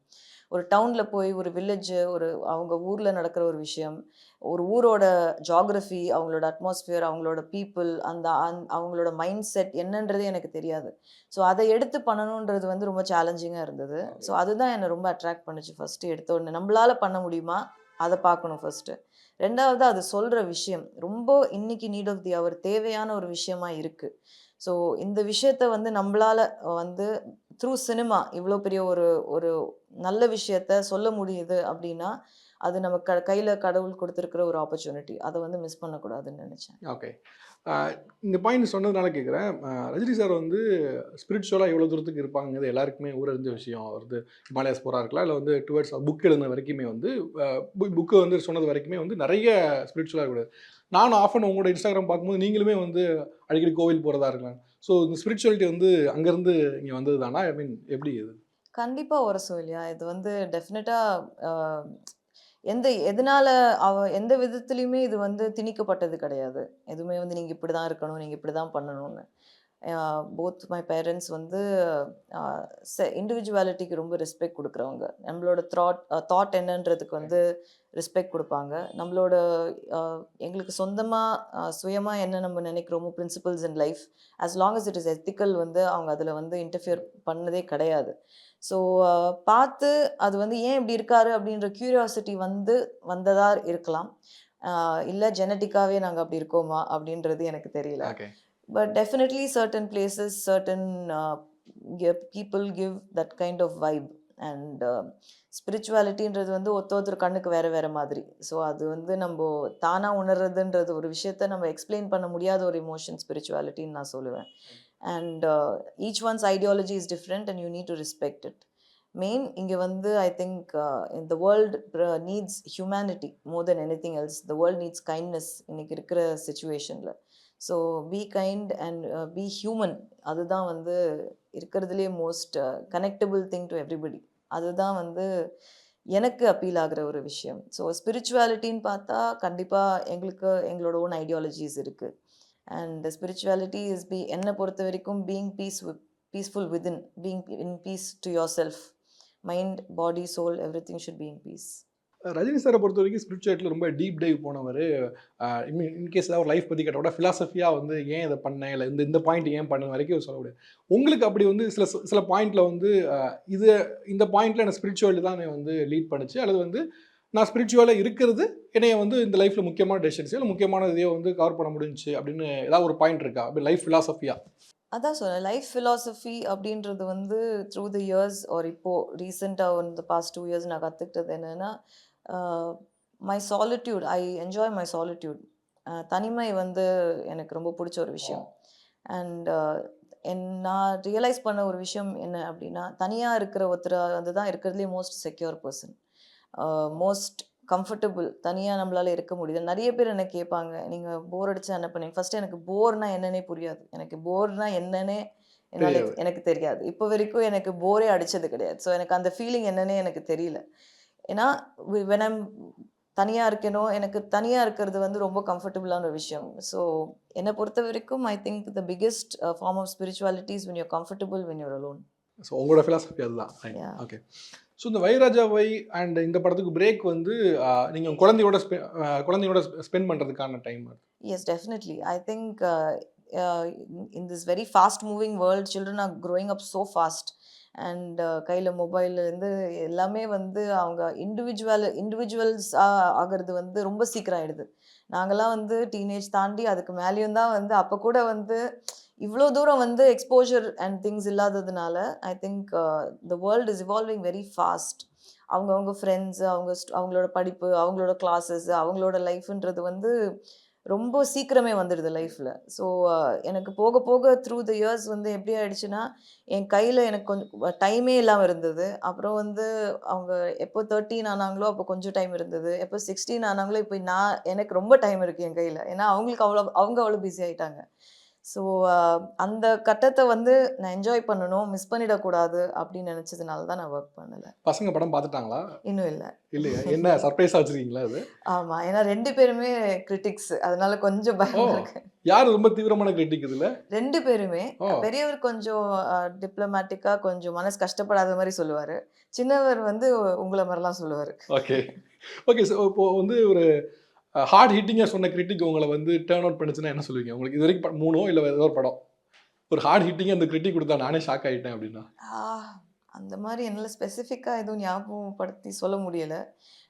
[SPEAKER 1] ஒரு டவுன்ல போய் ஒரு வில்லேஜ் ஒரு அவங்க ஊர்ல நடக்கிற ஒரு விஷயம், ஒரு ஊரோட ஜியோகிராஃபி, அவங்களோட அட்மாஸ்பியர், அவங்களோட பீப்பிள், அவங்களோட மைண்ட் செட் என்னன்றதே எனக்கு தெரியாது. ஸோ அத எடுத்து பண்ணணுன்றது வந்து ரொம்ப சேலஞ்சிங்கா இருந்தது. ஸோ அதுதான் என்ன ரொம்ப அட்ராக்ட் பண்ணுச்சு ஃபர்ஸ்ட்டு எடுத்த உடனே. நம்பளால பண்ண முடியுமா? அத பார்க்கணும் ஃபர்ஸ்ட்டு. 2வது அது சொல்ற விஷயம். ரொம்ப இன்னைக்கு நீட் ஆஃப் தி ஹவர் தேவையான ஒரு விஷயமா இருக்கு. ஸோ இந்த விஷயத்த வந்து நம்பளால வந்து த்ரூ சினிமா இவ்ளோ பெரிய ஒரு ஒரு நல்ல விஷயத்த சொல்ல முடியுது அப்டின்னா, அது நம்ம கையில கடவுள் குடுத்திருக்கிற ஒரு ஆப்பர்ச்சுனிட்டி. அத வந்து மிஸ் பண்ணக்கூடாதுன்னு நெனச்சேன்.
[SPEAKER 2] ஓகே. அ இந்த பாயிண்ட் சொன்னதுனால கேட்குறேன். ரஜினி சார் வந்து ஸ்பிரிச்சுவலா எவ்வளோ தூரத்துக்கு இருப்பாங்கங்கிறது எல்லாருக்குமே ஊரறிஞ்ச விஷயம். அவர் வந்து ஹிமாலயாஸ் போறா இருக்கலாம், இல்ல வந்து டுவர்ட்ஸ் புக் எழுதின வரைக்குமே வந்து புக்கு வந்து சொன்னது வரைக்குமே வந்து நெறைய ஸ்பிரிச்சுவலா இருக்கக்கூடாது. நானும் ஆஃப் அண்ட் உங்களோட இன்ஸ்டாகிராம் பார்க்கும்போது நீங்களுமே வந்து அடிக்கடி கோவில் போறதா இருக்கலாம். ஸோ இந்த ஸ்பிரிச்சுவாலிட்டி வந்து அங்கருந்து இங்க வந்தது தானா? ஐ மீன் எப்படி இது?
[SPEAKER 1] கண்டிப்பா உரசும் இல்லையா? இது வந்து டெஃபினட்டா அ எதனால எந்த விதத்திலயுமே இது வந்து திணிக்கப்பட்டது கிடையாது. எதுவுமே வந்து நீங்க இப்படிதான் இருக்கணும், நீங்க இப்படிதான் பண்ணணும்னு. போத் மை பேரண்ட்ஸ் வந்து அ இண்டிவிஜுவாலிட்டிக்கு ரொம்ப ரெஸ்பெக்ட் குடுக்குறவங்க. நம்மளோட தாட் என்னன்றதுக்கு வந்து ரெஸ்பெக்ட் குடுப்பாங்க. நம்மளோட அ எங்களுக்கு சொந்தமா சுயமா என்ன நம்ம நினைக்கிறோமோ principles in life, as long as it is ethical வந்து அவங்க அதில வந்து இன்டர்ஃபியர் பண்ணதே கிடையாது. ஸோ பார்த்து அது வந்து ஏன் இப்படி இருக்காரு அப்படின்ற கியூரியாசிட்டி வந்து வந்ததா இருக்கலாம். அ இல்ல ஜெனடிக்காவே நாங்க அப்படி இருக்கோமா அப்படின்றது எனக்கு தெரியல.
[SPEAKER 2] Okay.
[SPEAKER 1] But definitely certain places, certain people give that kind of vibe. And ஸ்பிரிச்சுவாலிட்டின்றது வந்து ஒருத்தர் கண்ணுக்கு வேற வேற மாதிரி. ஸோ அது வந்து நம்போ தானா உணர்றதுன்றது ஒரு விஷயத்த நம்ம எக்ஸ்பிளைன் பண்ண முடியாத ஒரு எமோஷன் ஸ்பிரிச்சுவாலிட்டின்னு நான் சொல்லுவேன். And each one's ideology is different and you need to respect it. Main இங்க வந்து ஐ திங்க் இந்த world needs humanity more than anything else. The world needs kindness இன்னைக்கு இருக்கிற சிச்சுவேஷன்ல. So be kind and be human. அதுதான் வந்து இருக்கிறதுலே most connectable thing to everybody. அதுதான் வந்து எனக்கு அப்பீல் ஆகுற ஒரு விஷயம். ஸோ ஸ்பிரிச்சுவாலிட்டின்னு பார்த்தா கண்டிப்பா எங்களுக்கு எங்களோட ஓன் ஐடியாலஜிஸ் இருக்கு. அண்ட் ஸ்பிரிச்சுவாலிட்டி இஸ் என்ன பொறுத்த வரைக்கும் peaceful within, being in peace to yourself. Mind, body, soul everything should be in peace.
[SPEAKER 2] Rajini சாரை பொறுத்த வரைக்கும் ஸ்பிரிச்சுவாலிட்டியில் ரொம்ப டீப் டைவ் போனவர். இன்கேஸ் ஏதாவது ஒரு லைஃப் பற்றி கேட்ட கூட ஃபிலாசபியாக வந்து ஏன் இதை பண்ணேன் இல்லை இந்த பாயிண்ட் ஏன் பண்ண வரைக்கும் சொல்ல முடியாது. உங்களுக்கு அப்படி வந்து சில பாயிண்ட்ல வந்து இது இந்த பாயிண்ட்ல எனக்கு ஸ்பிரிச்சுவாலிட்டி தான் என்னை வந்து லீட் பண்ணுச்சு, அல்லது வந்து நான் ஸ்பிரிச்சுவலாக இருக்கிறது என்னைய வந்து இந்த லைஃப்பில் முக்கியமான டெசிஷன்ஸோ இல்லை முக்கியமான இதையோ வந்து கவர் பண்ண முடிஞ்சுச்சு அப்படின்னு ஏதாவது ஒரு பாயிண்ட் இருக்கா அப்படி லைஃப் ஃபிலாசபியா?
[SPEAKER 1] அதான் சொன்னேன், லைஃப் ஃபிலாசபி அப்படின்றது வந்து த்ரூ த இயர்ஸ் ஒரு இப்போது ரீசெண்டாக இந்த பாஸ்ட் 2 இயர்ஸ் நான் கற்றுக்கிட்டது என்னென்னா, my solitude, I enjoy my solitude. தனிமை வந்து எனக்கு ரொம்ப பிடிச்ச ஒரு விஷயம். அண்ட் நான் ரியலைஸ் பண்ண ஒரு விஷயம் என்ன அப்படின்னா, தனியாக இருக்கிற ஒருத்தர் வந்து தான் இருக்கிறதுலே most secure person, most comfortable. தனியாக நம்மளால இருக்க முடியுது. நிறைய பேர் என்ன கேட்பாங்க, நீங்கள் போர் அடிச்சா என்ன பண்ணுவீங்க? ஃபர்ஸ்ட் எனக்கு போர்னா என்னன்னே புரியாது. எனக்கு போர்னா என்னன்னே எனக்கு தெரியாது. இப்போ வரைக்கும் எனக்கு போரே அடிச்சது கிடையாது. ஸோ எனக்கு அந்த ஃபீலிங் என்னன்னே எனக்கு தெரியல. ஏன்னா when I'm தனியாக இருக்கணும், எனக்கு தனியாக இருக்கிறது வந்து ரொம்ப கம்ஃபர்டபுளான ஒரு விஷயம். ஸோ என்னை பொறுத்த வரைக்கும் I think the biggest form of spirituality is when you're comfortable when you're alone.
[SPEAKER 2] So உங்களோட ஃபிலாசபி அதுதான். ஓகே. ஸோ இந்த வைராஜாவை அண்ட் இந்த படத்துக்கு பிரேக் வந்து நீங்கள் குழந்தையோட ஸ்பெண்ட் பண்ணுறதுக்கான time?
[SPEAKER 1] Yes, definitely. I think in this very fast moving world, children are growing up so fast. And கையில் மொபைல்லேருந்து எல்லாமே வந்து அவங்க இண்டிவிஜுவல்ஸ் ஆகிறது வந்து ரொம்ப சீக்கிரம் ஆகிடுது. நாங்கள்லாம் வந்து டீனேஜ் தாண்டி அதுக்கு மேலேயும் தான் வந்து அப்போ கூட வந்து இவ்வளோ தூரம் வந்து எக்ஸ்போஜர் அண்ட் திங்ஸ் இல்லாததுனால ஐ think the world is evolving very fast. அவங்கவுங்க ஃப்ரெண்ட்ஸு, அவங்களோட படிப்பு, அவங்களோட கிளாஸஸ், அவங்களோட லைஃப்ன்றது வந்து ரொம்ப சீக்கிரமே வந்துடுது லைஃப்பில். ஸோ எனக்கு போக போக த்ரூ த இயர்ஸ் வந்து எப்படி ஆயிடுச்சுன்னா, என் கையில் எனக்கு கொஞ்சம் டைமே இல்லாமல் இருந்தது. அப்புறம் வந்து அவங்க எப்போ 13 ஆனாங்களோ அப்போ கொஞ்சம் டைம் இருந்தது. எப்போ 16 ஆனாங்களோ இப்போ எனக்கு ரொம்ப டைம் இருக்குது என் கையில். ஏன்னா அவங்க அவ்வளோ பிஸி ஆகிட்டாங்க. ஸோ அந்த கட்டத்தை வந்து நான் என்ஜாய் பண்ணணும், மிஸ் பண்ணிடக்கூடாது அப்படின்னு நினச்சதுனால தான் நான் ஒர்க் பண்ணலை.
[SPEAKER 2] பசங்க படம் பார்த்துட்டாங்களா?
[SPEAKER 1] இன்னும் இல்லை.
[SPEAKER 2] இல்லையா? என்ன சர்ப்ரைஸாக வச்சுருக்கீங்களா அது?
[SPEAKER 1] ஆமாம், ஏன்னா 2 பேருமே கிரிட்டிக்ஸ், அதனால கொஞ்சம் பயம் இருக்கு.
[SPEAKER 2] யார் ரொம்ப தீவிரமான கிரிட்டிக் இதில்? 2
[SPEAKER 1] பேருமே. பெரியவர் கொஞ்சம் டிப்ளமேட்டிக்காக கொஞ்சம் மனசு கஷ்டப்படாத மாதிரி சொல்லுவார். சின்னவர் வந்து உங்களை மாதிரிலாம் சொல்லுவார்.
[SPEAKER 2] Okay okay. ஸோ இப்போது வந்து ஒரு ஹார்ட் ஹிட்டிங்காக சொன்ன கிரிட்டிக் உங்களை வந்து டேர்ன் அவுட் பண்ணுச்சுன்னா என்ன சொல்லுவீங்க? உங்களுக்கு இது வரைக்கும் 3 இல்லை ஏதோ ஒரு படம் ஒரு ஹார்ட் ஹிட்டிங்காக அந்த கிரிட்டிக் கொடுத்தா நானே ஷாக் ஆகிட்டேன் அப்படின்னா?
[SPEAKER 1] அந்த மாதிரி என்னால் ஸ்பெசிஃபிக்காக எதுவும் ஞாபகப்படுத்தி சொல்ல முடியலை.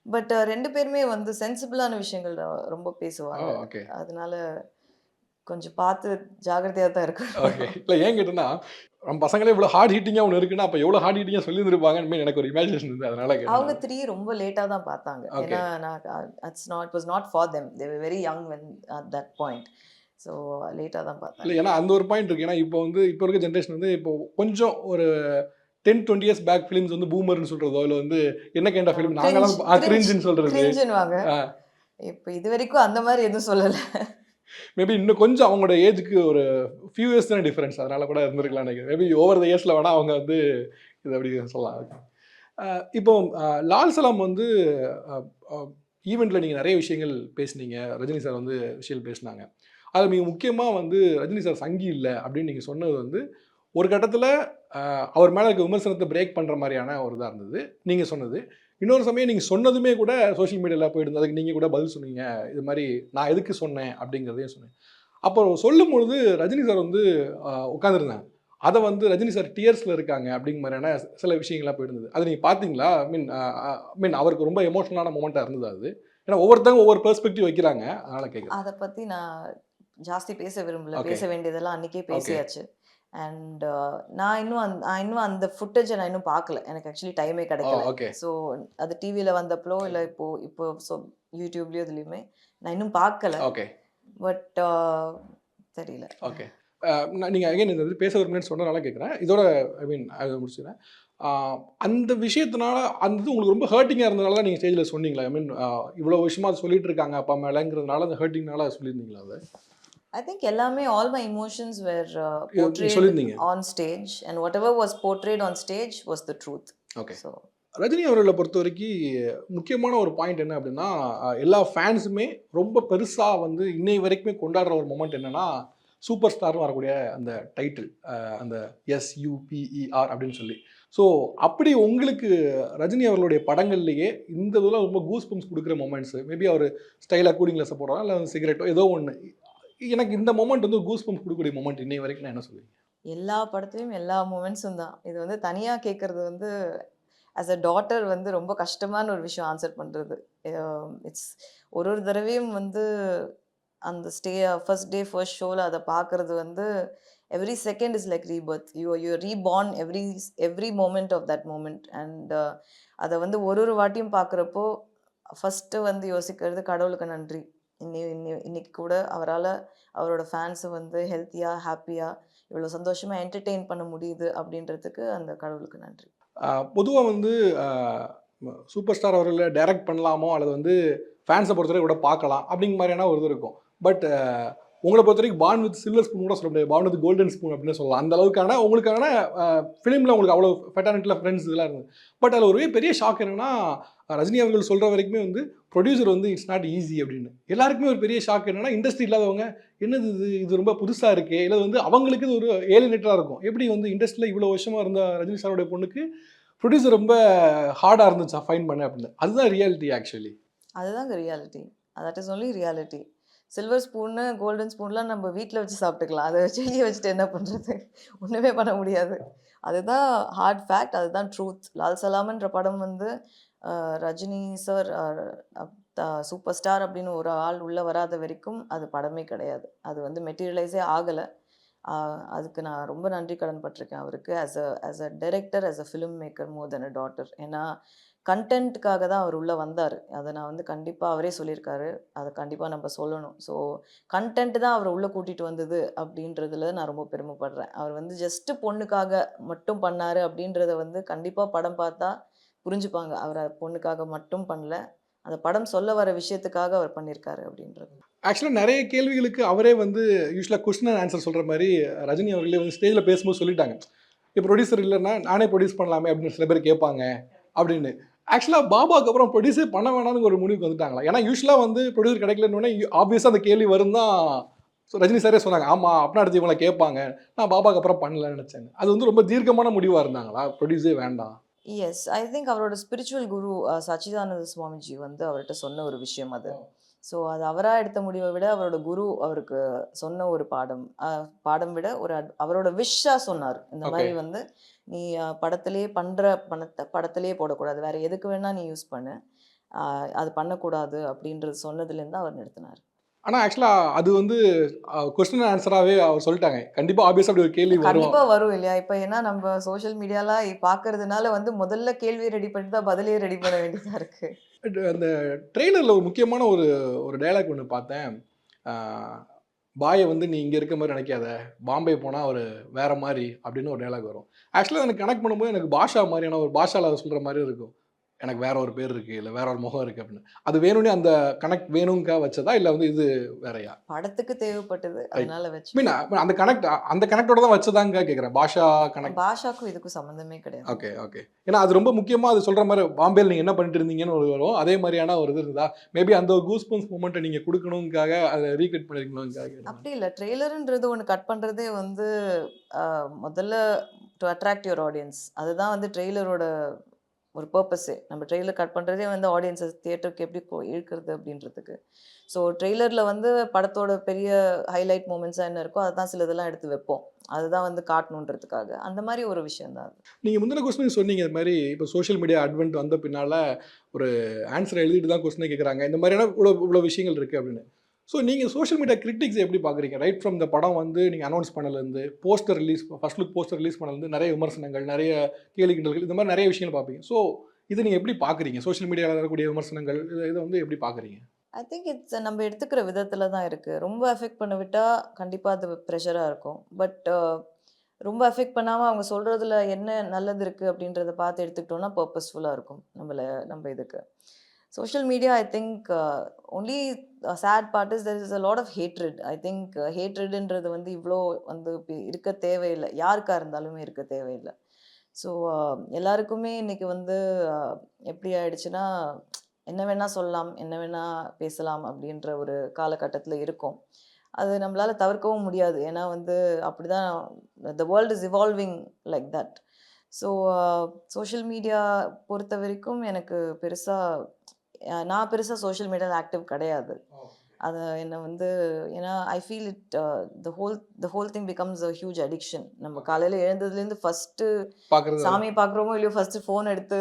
[SPEAKER 1] பட் 2 பேருமே வந்து சென்சிபிளான விஷயங்கள் ரொம்ப பேசுவாங்க.
[SPEAKER 2] ஓகே.
[SPEAKER 1] அதனால கொஞ்சம் பார்த்து ஜாகிரதையாக தான் இருக்கும்.
[SPEAKER 2] ஓகே. இல்லை ஏன் கேட்டேன்னா, நம்ம பசங்களே இவ்வளோ ஹார்ட் ஹீட்டிங்காக ஒன்று இருக்குன்னா அப்போ எவ்வளோ ஹார்ட் ஹீட்டிங்காக சொல்லியிருந்துருப்பாங்கன்னு எனக்கு ஒரு இமேஜினேஷன் இருந்தது. அதனால
[SPEAKER 1] அவங்க 3 ரொம்ப லேட்டாக தான் பார்த்தாங்க. ஏன்னா it was not for them. They were very young when at that point. So லேட்டாக தான் பார்த்தாங்க.
[SPEAKER 2] இல்லை ஏன்னா அந்த ஒரு பாயிண்ட் இருக்குது. ஏன்னா இப்போ இருக்க ஜென்ரேஷன் வந்து இப்போ கொஞ்சம் ஒரு 10-20 இயர்ஸ் பேக் ஃபிலிம்ஸ் வந்து பூமர்னு சொல்கிறதோ இல்லை வந்து என்ன கைண்ட் ஆஃப் ஃபிலிம் நாங்களாம் கிரிஞ்சுன்னு சொல்கிறது.
[SPEAKER 1] கிரிஞ்சுன்னுவாங்க. இப்போ இது வரைக்கும் அந்த மாதிரி எதுவும் சொல்லலை.
[SPEAKER 2] மேபி இன்னும் கொஞ்சம் அவங்களோட ஏஜுக்கு ஒரு ஃபியூ இயர்ஸ் தான் டிஃப்ரென்ஸ், அதனால கூட இருந்திருக்கலாம் நினைக்கிறேன். மேபி ஓவர் த இயர்ஸில் வேணால் அவங்க வந்து இது அப்படி சொல்லலாம். இப்போ லால் சலாம் வந்து ஈவெண்ட்டில் நீங்கள் நிறைய விஷயங்கள் பேசுனீங்க, ரஜினி சார் வந்து விஷயங்கள் பேசினாங்க. அதில் மிக முக்கியமாக வந்து ரஜினி சார் சங்கி இல்லை அப்படின்னு நீங்கள் சொன்னது வந்து ஒரு கட்டத்தில் அவர் மேலே இருக்க விமர்சனத்தை பிரேக் பண்ணுற மாதிரியான ஒரு இதாக இருந்தது நீங்கள் சொன்னது. இன்னொரு சமயம் நீங்கள் சொன்னதுமே கூட சோஷியல் மீடியாவில் போயிட்டு அதுக்கு நீங்கள் கூட பதில் சொன்னீங்க, இது மாதிரி நான் எதுக்கு சொன்னேன் அப்படிங்கிறதையும் சொன்னேன். அப்போ சொல்லும் பொழுது ரஜினி சார் வந்து உட்காந்துருந்தாங்க, அதை வந்து ரஜினி சார் டியர்ஸில் இருக்காங்க அப்படிங்கிற மாதிரியான சில விஷயங்கள்லாம் போயிருந்தது. அதை நீங்கள் பார்த்தீங்களா? மீன் அவருக்கு ரொம்ப எமோஷனலான மூமெண்ட்டாக இருந்தது அது. ஏன்னா ஒவ்வொருத்தவங்க ஒவ்வொரு பெர்ஸ்பெக்டிவ் வைக்கிறாங்க, அதனால் கேட்குறேன்.
[SPEAKER 1] அதை பற்றி நான் ஜாஸ்தி பேச விரும்பல. பேச வேண்டியதெல்லாம் அன்றைக்கே பேசியாச்சு. அண்ட் நான் இன்னும் அந்த ஃபுட்டேஜை நான் இன்னும் பார்க்கல. எனக்கு ஆக்சுவலி டைமே கிடைக்கல. ஸோ அது டிவியில் வந்தப்போ இல்லை இப்போ ஸோ யூடியூப்லேயோ இதுலேயுமே நான் இன்னும் பார்க்கல.
[SPEAKER 2] ஓகே.
[SPEAKER 1] பட் தெரியல.
[SPEAKER 2] ஓகே. நீங்கள் அகைன் இந்த பேச விரும்புன்னு சொன்னதுனால கேட்குறேன். இதோட அதை முடிச்சுக்கிறேன். அந்த விஷயத்தினால அந்த இது உங்களுக்கு ரொம்ப ஹர்ட்டிங்காக இருந்ததுனால தான் நீங்கள் ஸ்டேஜில் சொன்னீங்களா? இவ்வளோ விஷயமா அதை சொல்லிட்டு இருக்காங்க அப்பா மேலேங்கிறதுனால அந்த ஹர்ட்டிங்னால சொல்லியிருந்தீங்களா? அதை
[SPEAKER 1] I think எல்லாமே all my emotions were portrayed on stage and whatever was portrayed on stage was the truth.
[SPEAKER 2] Okay. So Rajini அவர்களை பொறுத்த வரைக்கும் முக்கியமான ஒரு பாயிண்ட் என்ன அப்படின்னா, எல்லா ஃபேன்ஸுமே ரொம்ப பெருசாக வந்து இன்னை வரைக்குமே கொண்டாடுற ஒரு மொமெண்ட் என்னென்னா சூப்பர் ஸ்டார்னு வரக்கூடிய அந்த டைட்டில், அந்த SUPER அப்படின்னு சொல்லி. ஸோ அப்படி உங்களுக்கு ரஜினி அவர்களுடைய படங்கள்லேயே இந்த இதில் ரொம்ப கூஸ் பம்ப்ஸ் கொடுக்குற மொமெண்ட்ஸு, மேபி அவர் ஸ்டைலாக கூலிங் கிளாஸை போடுறா இல்லை சிகரெட்டோ ஏதோ ஒன்று, எனக்கு இந்த மொமெண்ட் வந்து கூஸ் பம்ப்ஸ் கொடுக்கக்கூடிய மொமெண்ட் இன்னை வரைக்கும் நான் என்ன சொல்லுவீங்க?
[SPEAKER 1] எல்லா படத்துலயும் எல்லா மூமெண்ட்ஸும் தான். இது வந்து தனியா கேட்கறது வந்து ஆஸ் அ டாட்டர் வந்து ரொம்ப கஷ்டமான ஒரு விஷயம் ஆன்சர் பண்றது. இட்ஸ் ஒரு ஒரு தடவையும் வந்து அந்த ஃபர்ஸ்ட் டே ஃபர்ஸ்ட் ஷோல அத பார்க்கறது வந்து every second is like rebirth. You reborn every moment of that moment. And அத வந்து ஒரு ஒரு வாட்டியும் பார்க்குறப்போ ஃபர்ஸ்ட்டு வந்து யோசிக்கிறது கடவுளுக்கு நன்றி. இன்னைக்கு கூட அவரோட ஃபேன்ஸை வந்து ஹெல்த்தியா ஹாப்பியா இவ்வளோ சந்தோஷமா என்டர்டெயின் பண்ண முடியுது அப்படின்றதுக்கு அந்த கடவுளுக்கு நன்றி.
[SPEAKER 2] பொதுவாக வந்து சூப்பர் ஸ்டார் அவர்களை டைரக்ட் பண்ணலாமோ அல்லது வந்து ஃபேன்ஸை பொறுத்தவரை கூட பார்க்கலாம் அப்படிங்கிற மாதிரியான ஒரு இது இருக்கும். பட் உங்களை பொறுத்த வரைக்கும் பான் வித் சில்வர் ஸ்பூன் கூட சொல்ல முடியாது, பான் வித் கோல்டன் ஸ்பூன் அப்படின்னு சொல்லலாம். அந்த அளவுக்கான உங்களுக்கான ஃபிலிமில் உங்களுக்கு அவ்வளோ ஃபெட்டானிட்டியில் ஃப்ரெண்ட்ஸ் இதெல்லாம் இருந்தது. பட் அதில் ஒரு பெரிய ஷாக் என்னென்னா, ரஜினி அவர்கள் சொல்கிற வரைக்குமே வந்து ப்ரொடியூசர் வந்து இட்ஸ் நாட் ஈஸி அப்படின்னு. எல்லாருக்குமே ஒரு பெரிய ஷாக் என்னென்னா, இண்டஸ்ட்ரி இல்லாதவங்க என்னது இது ரொம்ப புதுசாக இருக்கே, இல்லை வந்து அவங்களுக்கு இது ஒரு ஏலினேட்டராக இருக்கும். எப்படி வந்து இண்டஸ்ட்ரியில் இவ்வளோ வருஷமாக இருந்த ரஜினி சாரோடைய பொண்ணுக்கு ப்ரொடியூசர் ரொம்ப ஹார்டாக இருந்துச்சா ஃபைன் பண்ண அப்படின்னு. அதுதான் ரியாலிட்டி ஆக்சுவலி.
[SPEAKER 1] அதுதாங்க reality. That is only reality. Silver spoon golden ஸ்பூன்லாம் நம்ம வீட்டில் வச்சு சாப்பிட்டுக்கலாம். அதை வச்சு வெளியே வச்சுட்டு என்ன பண்ணுறது? ஒன்றுமே பண்ண முடியாது. அதுதான் ஹார்ட் ஃபேக்ட். அதுதான் ட்ரூத். லால் சலாம்ன்ற படம் வந்து ரஜினி சார் சூப்பர் ஸ்டார் அப்படின்னு ஒரு ஆள் உள்ளே வராத வரைக்கும் அது படமே கிடையாது. அது வந்து மெட்டீரியலைஸே ஆகலை. அதுக்கு நான் ரொம்ப நன்றி கடன் பட்டிருக்கேன் அவருக்கு. As a director, as a film maker, more then a daughter. ஏன்னா கண்டென்ட்டுக்காக தான் அவர் உள்ளே வந்தார். அதை நான் வந்து கண்டிப்பாக அவரே சொல்லியிருக்காரு. அதை கண்டிப்பாக நம்ம சொல்லணும். ஸோ கண்டென்ட் தான் அவரை உள்ளே கூட்டிகிட்டு வந்தது அப்படின்றதுல நான் ரொம்ப பெருமைப்படுறேன். அவர் வந்து ஜஸ்ட்டு பொண்ணுக்காக மட்டும் பண்ணார் அப்படின்றத வந்து கண்டிப்பாக படம் பார்த்தா புரிஞ்சுப்பாங்க. அவரை பொண்ணுக்காக மட்டும் பண்ணல, அந்த படம் சொல்ல வர விஷயத்துக்காக அவர் பண்ணியிருக்காரு அப்படின்றது.
[SPEAKER 2] ஆக்சுவலாக நிறைய கேள்விகளுக்கு அவரே வந்து யூஸ்வலாக கொஸ்டின் அண்ட் ஆன்சர் சொல்கிற மாதிரி ரஜினி அவர்களே வந்து ஸ்டேஜில் பேசும்போது சொல்லிட்டாங்க. இப்போ ப்ரொடியூசர் இல்லைன்னா நானே ப்ரொடியூஸ் பண்ணலாமே அப்படின்னு சில பேர் கேட்பாங்க அப்படின்னு. ஆக்சுவலாக பாபாவுக்கு அப்புறம் ப்ரொடியூஸே பண்ண வேணாம்னு ஒரு முடிவுக்கு வந்துட்டாங்களா? ஏன்னா யூஸ்வலாக வந்து ப்ரொடியூசர் கிடைக்கலன்னு ஆப்வியஸாக அந்த கேள்வி வரும் தான் ரஜினி சாரே சொன்னாங்க. ஆமாம், அப்படின்னா அடுத்து இவங்களை கேட்பாங்க, நான் பாபாவுக்கு அப்புறம் பண்ணலன்னு நினச்சேன். அது வந்து ரொம்ப தீர்க்கமான முடிவாக இருந்தாங்களா, ப்ரொடியூஸே வேண்டாம்?
[SPEAKER 1] எஸ், ஐ திங்க் அவரோட ஸ்பிரிச்சுவல் குரு சச்சிதானந்த சுவாமிஜி வந்து அவர்கிட்ட சொன்ன ஒரு விஷயம் அது. ஸோ அது அவராக எடுத்த முடிவை விட அவரோட குரு அவருக்கு சொன்ன ஒரு பாடம் விட ஒரு அவரோட விஷாக சொன்னார். இந்த மாதிரி வந்து நீ படத்திலேயே பண்ணுற பணத்தை படத்திலேயே போடக்கூடாது, வேற எதுக்கு வேணா நீ யூஸ் பண்ணு, அது பண்ணக்கூடாது அப்படின்றது சொன்னதுலேருந்து அவர் நிறுத்தினார்.
[SPEAKER 2] ஆனால் ஆக்சுவலாக அது வந்து கொஸ்டின் ஆன்சராகவே அவர் சொல்லிட்டாங்க. கண்டிப்பாக ஆப்வியஸாக அப்படி ஒரு கேள்வி வரும்.
[SPEAKER 1] கண்டிப்பாக வரும் இல்லையா? இப்போ ஏன்னா நம்ம சோஷியல் மீடியாலாம் பார்க்கறதுனால வந்து முதல்ல கேள்வி ரெடி பண்ணிட்டு தான் பதிலே ரெடி பண்ண வேண்டியதாக இருக்குது.
[SPEAKER 2] அந்த ட்ரெய்லரில் ஒரு முக்கியமான ஒரு டயலாக் ஒன்று பார்த்தேன். பாயை வந்து நீ இங்கே இருக்க மாதிரி நினைக்காத, பாம்பே போனால் ஒரு வேற மாதிரி அப்படின்னு ஒரு டயலாக் வரும். ஆக்சுவலாக எனக்கு கனெக்ட் பண்ணும்போது எனக்கு பாஷா மாதிரியான ஒரு பாஷாவில் அவர் சொல்கிற மாதிரி இருக்கும். எனக்கு வேற ஒரு பேர் இருக்குது, இல்லை வேற ஒரு முகம் இருக்குது அப்படின்னு. அது வேணும்னே அந்த கனெக்ட் வேணும்க்காக வச்சதா, இல்லை வந்து இது வேறையா?
[SPEAKER 1] படத்துக்கு தேவைப்பட்டது, அதனால வச்சு.
[SPEAKER 2] மீன் அந்த கனெக்டோட தான் வச்சதாங்க கேட்குறேன். பாஷா கனெக்ட்.
[SPEAKER 1] பாஷாக்கும் இதுக்கும் சம்மந்தமே கிடையாது.
[SPEAKER 2] Okay okay. ஏன்னா அது ரொம்ப முக்கியமாக அது சொல்கிற மாதிரி பாம்பேயில் நீங்கள் என்ன பண்ணிட்டு இருந்தீங்கன்னு ஒரு வரும். அதே மாதிரியான ஒரு இது இருந்தால் மேபி அந்த ஒரு கூஸ்பம்ஸ் மூமெண்ட்டை நீங்கள் கொடுக்கணுங்காக அதை ரீக்ரியேட் பண்ணிருக்கணுங்காக.
[SPEAKER 1] அப்படி இல்லை, ட்ரெய்லருன்றது ஒன்று கட் பண்ணுறதே வந்து முதல்ல டு அட்ராக்ட் யுவர் ஆடியன்ஸ். அதுதான் வந்து ட்ரெய்லரோட ஒரு பர்பஸே. நம்ம ட்ரெய்லர் கட் பண்ணுறதே வந்து ஆடியன்ஸை தியேட்டருக்கு எப்படி இழுக்கிறது அப்படின்றதுக்கு. ஸோ ட்ரெய்லரில் வந்து படத்தோட பெரிய ஹைலைட் மூமெண்ட்ஸாக என்ன இருக்கோ அதுதான் சிலதெல்லாம் எடுத்து வைப்போம். அதுதான் வந்து காட்டணுன்றதுக்காக. அந்த மாதிரி ஒரு விஷயம் தான் அது.
[SPEAKER 2] நீங்கள் முந்தின கொஸ்டின் சொன்னீங்க, இது மாதிரி இப்போ சோஷியல் மீடியா அட்வென்ட் வந்த பின்னால் ஒரு ஆன்சரை எழுதிட்டு தான் கொஸ்டினை கேட்குறாங்க, இந்த மாதிரியான இவ்வளோ விஷயங்கள் இருக்குது அப்படின்னு. ஸோ நீங்கள் சோஷியல் மீடியா கிரிட்டிக்ஸ் எப்படி பார்க்குறீங்க? ரைட் ஃப்ரம் இந்த படம் வந்து நீங்கள் அனௌன்ஸ் பண்ணலேருந்து, poster release, first look poster release பண்ணலேருந்து நிறைய விமர்சனங்கள், நிறைய கேலி கிண்டல்கள், இந்த மாதிரி நிறைய விஷயங்கள் பார்ப்பீங்க. ஸோ இதை நீங்கள் எப்படி பார்க்குறீங்க? சோஷியல் மீடியாவில் வரக்கூடிய விமர்சனங்கள் இதை வந்து எப்படி பார்க்குறீங்க?
[SPEAKER 1] ஐ திங்க் இட்ஸ் நம்ம எடுத்துக்கிற விதத்தில் தான் இருக்குது. ரொம்ப அஃபெக்ட் பண்ண விட்டால் கண்டிப்பாக அது ப்ரெஷராக இருக்கும். பட் ரொம்ப அஃபெக்ட் பண்ணாமல் அவங்க சொல்கிறதுல என்ன நல்லது இருக்குது அப்படின்றத பார்த்து எடுத்துக்கிட்டோன்னா பர்பஸ்ஃபுல்லாக இருக்கும் நம்ம இதுக்கு. Social media, I think only sad part is there is a lot of hatred. I think hatredன்றது வந்து இவ்வளோ வந்து இருக்க தேவையில்லை, யாருக்காக இருந்தாலுமே இருக்க தேவையில்லை. ஸோ எல்லாருக்குமே இன்றைக்கி வந்து எப்படி ஆயிடுச்சுன்னா என்ன வேணால் சொல்லலாம், என்ன வேணால் பேசலாம் அப்படின்ற ஒரு காலகட்டத்தில் இருக்கும். அது நம்மளால தவிர்க்கவும் முடியாது. ஏன்னா வந்து அப்படிதான் the world is evolving like that. So social media பொறுத்தவரைக்கும் எனக்கு பெருசா நான் பெருசா சோஷியல் மீடியால ஆக்டிவ் கிடையாது. அது என்ன வந்து ஏன்னா I feel it the whole thing becomes a huge addiction. நம்ம காலையில எழுந்ததுலேருந்து ஃபர்ஸ்ட்டு
[SPEAKER 2] பார்க்குறது
[SPEAKER 1] சாமி பார்க்குறோமோ இல்லையோ ஃபர்ஸ்ட்டு ஃபோன் எடுத்து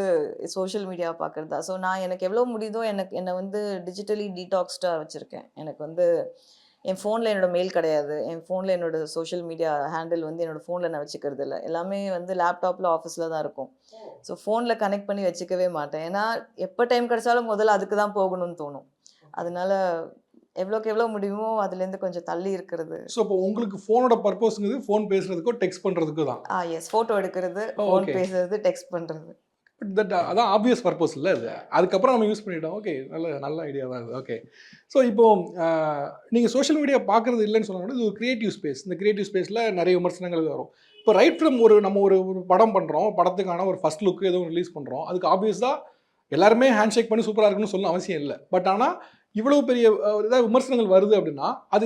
[SPEAKER 1] சோஷியல் மீடியா பார்க்குறது தான். ஸோ நான் எனக்கு எவ்வளோ முடியுதோ என்னை வந்து டிஜிட்டலி டீடாக்ஸ்டாக வச்சுருக்கேன். எனக்கு வந்து என் ஃபோனில் என்னோட மெயில் கிடையாது. என் ஃபோனில் என்னோட சோஷியல் மீடியா ஹேண்டில் வந்து என்னோட ஃபோனில் நான் வச்சுக்கிறது இல்லை. எல்லாமே வந்து லேப்டாப்பில் ஆஃபீஸில் தான் இருக்கும். ஸோ ஃபோனில் கனெக்ட் பண்ணி வச்சுக்கவே மாட்டேன். ஏன்னா எப்போ டைம் கிடைச்சாலும் முதல்ல அதுக்கு தான் போகணும்னு தோணும். அதனால எவ்வளோக்கு எவ்வளோ முடியுமோ அதுலேருந்து கொஞ்சம் தள்ளி இருக்கிறது.
[SPEAKER 2] ஸோ இப்போ உங்களுக்கு ஃபோனோட பர்பஸ்ங்கிறது ஃபோன் பேசுறதுக்கோ டெக்ஸ்ட் பண்ணுறதுக்கோ தான்.
[SPEAKER 1] எஸ், ஃபோட்டோ எடுக்கிறது, ஃபோன்
[SPEAKER 2] ஓகே.
[SPEAKER 1] பேசுறது, டெக்ஸ்ட் பண்ணுறது.
[SPEAKER 2] பட் தட் அதான் ஆப்வியஸ் பர்பஸ் இல்லை அது. அதுக்கப்புறம் நம்ம யூஸ் பண்ணிட்டோம். ஓகே, நல்ல ஐடியா தான் அது. ஓகே. ஸோ இப்போ நீங்கள் சோஷியல் மீடியா பார்க்குறது இல்லைன்னு சொன்னாலும் இது ஒரு கிரியேட்டிவ் ஸ்பேஸ். இந்த கிரியேட்டிவ் ஸ்பேஸில் நிறைய விமர்சனங்கள் வரும். இப்போ ரைட் ஃப்ரம் நம்ம ஒரு படம் பண்ணுறோம், படத்துக்கான ஒரு ஃபர்ஸ்ட் லுக்கு எதுவும் ரிலீஸ் பண்ணுறோம். அதுக்கு ஆப்வியஸாக எல்லாருமே ஹேண்ட் ஷேக் பண்ணி சூப்பராக இருக்குன்னு சொல்லணும் அவசியம் இல்லை. பட் ஆனால் இவ்வளோ பெரிய ஏதாவது விமர்சனங்கள் வருது அப்படின்னா அது